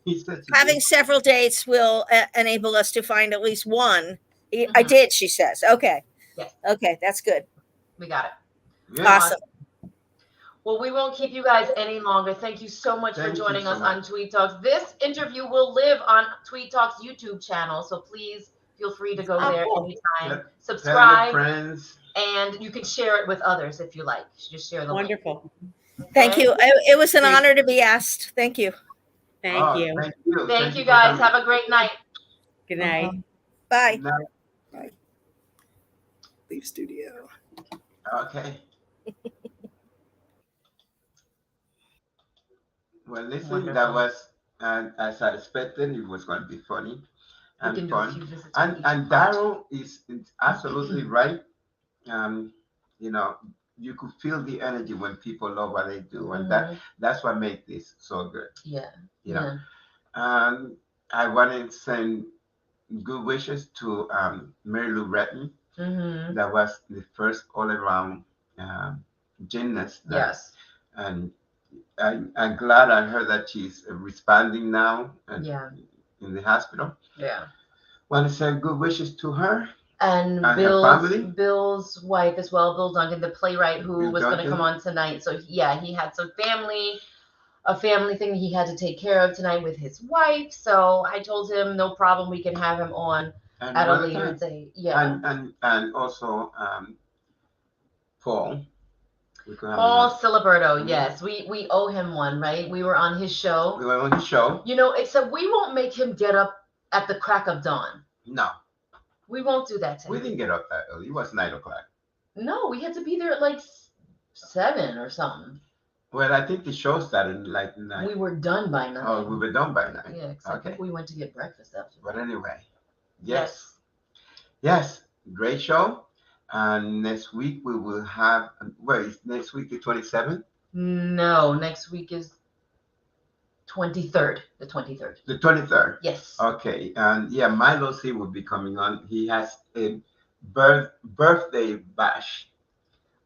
He said to having me, several dates will enable us to find at least one. I did, she says. Okay. Yes. Okay, that's good. We got it. yeah. Awesome. Well, we won't keep you guys any longer. Thank you so much for Thank you joining so us much. on Tweed Talks. This interview will live on Tweed Talks YouTube channel, so please feel free to go there cool. anytime. Tell your Subscribe, friends. and you can share it with others if you like. Just share the link. Wonderful. Thank you. It was an honor to be asked. Thank you. Thank Oh, you. Thank you. Thank you for guys. coming. Have a great night. Good night. Bye. Good night. Leave studio. Okay. Well, listen, Wonderful. that was, as I expected, it was going to be funny We and can do a fun. few visits. And with each Daryl is absolutely right. You could feel the energy when people love what they do, and that's what makes this so good. Yeah. You know. I want to send good wishes to Mary Lou Retton. Mm-hmm. That was the first all-around gymnast. Yes. And I'm glad I heard that she's responding now Yeah. in the hospital. Yeah. Want to say good wishes to her. And her family. Bill's wife as well, Bill Duncan, the playwright who Bill was going to Duncan. come on tonight. So yeah, he had a family thing he had to take care of tonight with his wife. So I told him no problem, we can have him on And at a another later time. date. Yeah. And also Paul. We could have Paul him Siliberto, Mhm. yes, we owe him one, right? We were on his show. We were on his show. You know, except we won't make him get up at the crack of dawn. No, We won't do that to we him. didn't get up that early. It was 9 o'clock. No, we had to be there at like 7 or something. Well, I think the show started like 9. We were done by 9. Oh, we were done by 9. Yeah, except Okay. we went to get breakfast after. But anyway, yes, great show. And next week we will have. Wait, next week the 27th. No, next week is 23rd. The 23rd. The 23rd. Yes. Okay, and yeah, Milo C will be coming on. He has a birthday bash.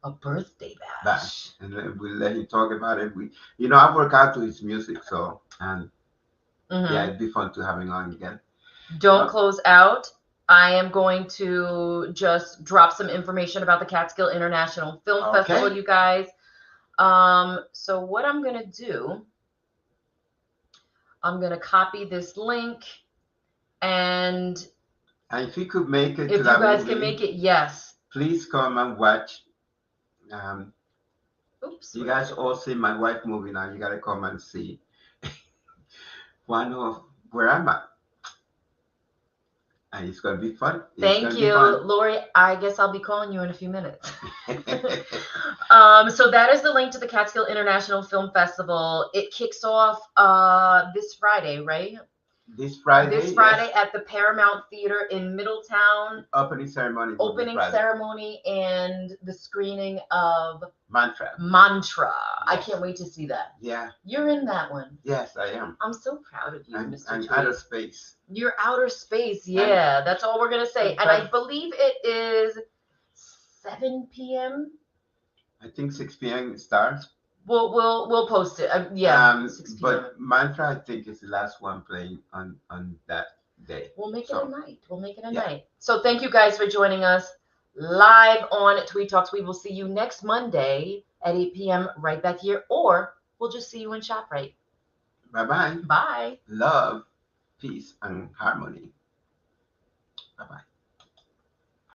A birthday bash. And then we'll let him talk about it. I work out to his music, so and Mhm. yeah, it'd be fun to have him on again. Don't close out. I am going to just drop some information about the Catskill International Film Okay. Festival, you guys. So what I'm gonna do, I'm gonna copy this link, and And if you could make it if to you that guys movie, can make it, yes. please come and watch. Oops. You guys all see my wife movie now. You gotta come and see one of where I'm at. And it's gonna be fun. It's Thank gonna be you, fun. Lori. I guess I'll be calling you in a few minutes. So that is the link to the Catskill International Film Festival. It kicks off this Friday, right? This Friday. This Friday yes. at the Paramount Theater in Middletown. Opening ceremony. will be Opening Friday. ceremony and the screening of Mantra. I Yes. can't wait to see that. Yeah. You're in that one. Yes, I am. I'm so proud of you, And Mr. Tweed. outer space. You're outer space. Yeah, that's all we're gonna say. And I Okay. believe it is 7 p.m. I think 6 p.m. it starts. We'll post it. Yeah, 6 p.m. But Mantra, I think, is the last one playing on that day. We'll make it So, a night. We'll make it a yeah. night. So thank you guys for joining us live on Tweed Talks. We will see you next Monday at 8 p.m. right back here, or we'll just see you in ShopRite. Bye-bye. Bye. Love, peace, and harmony. Bye-bye.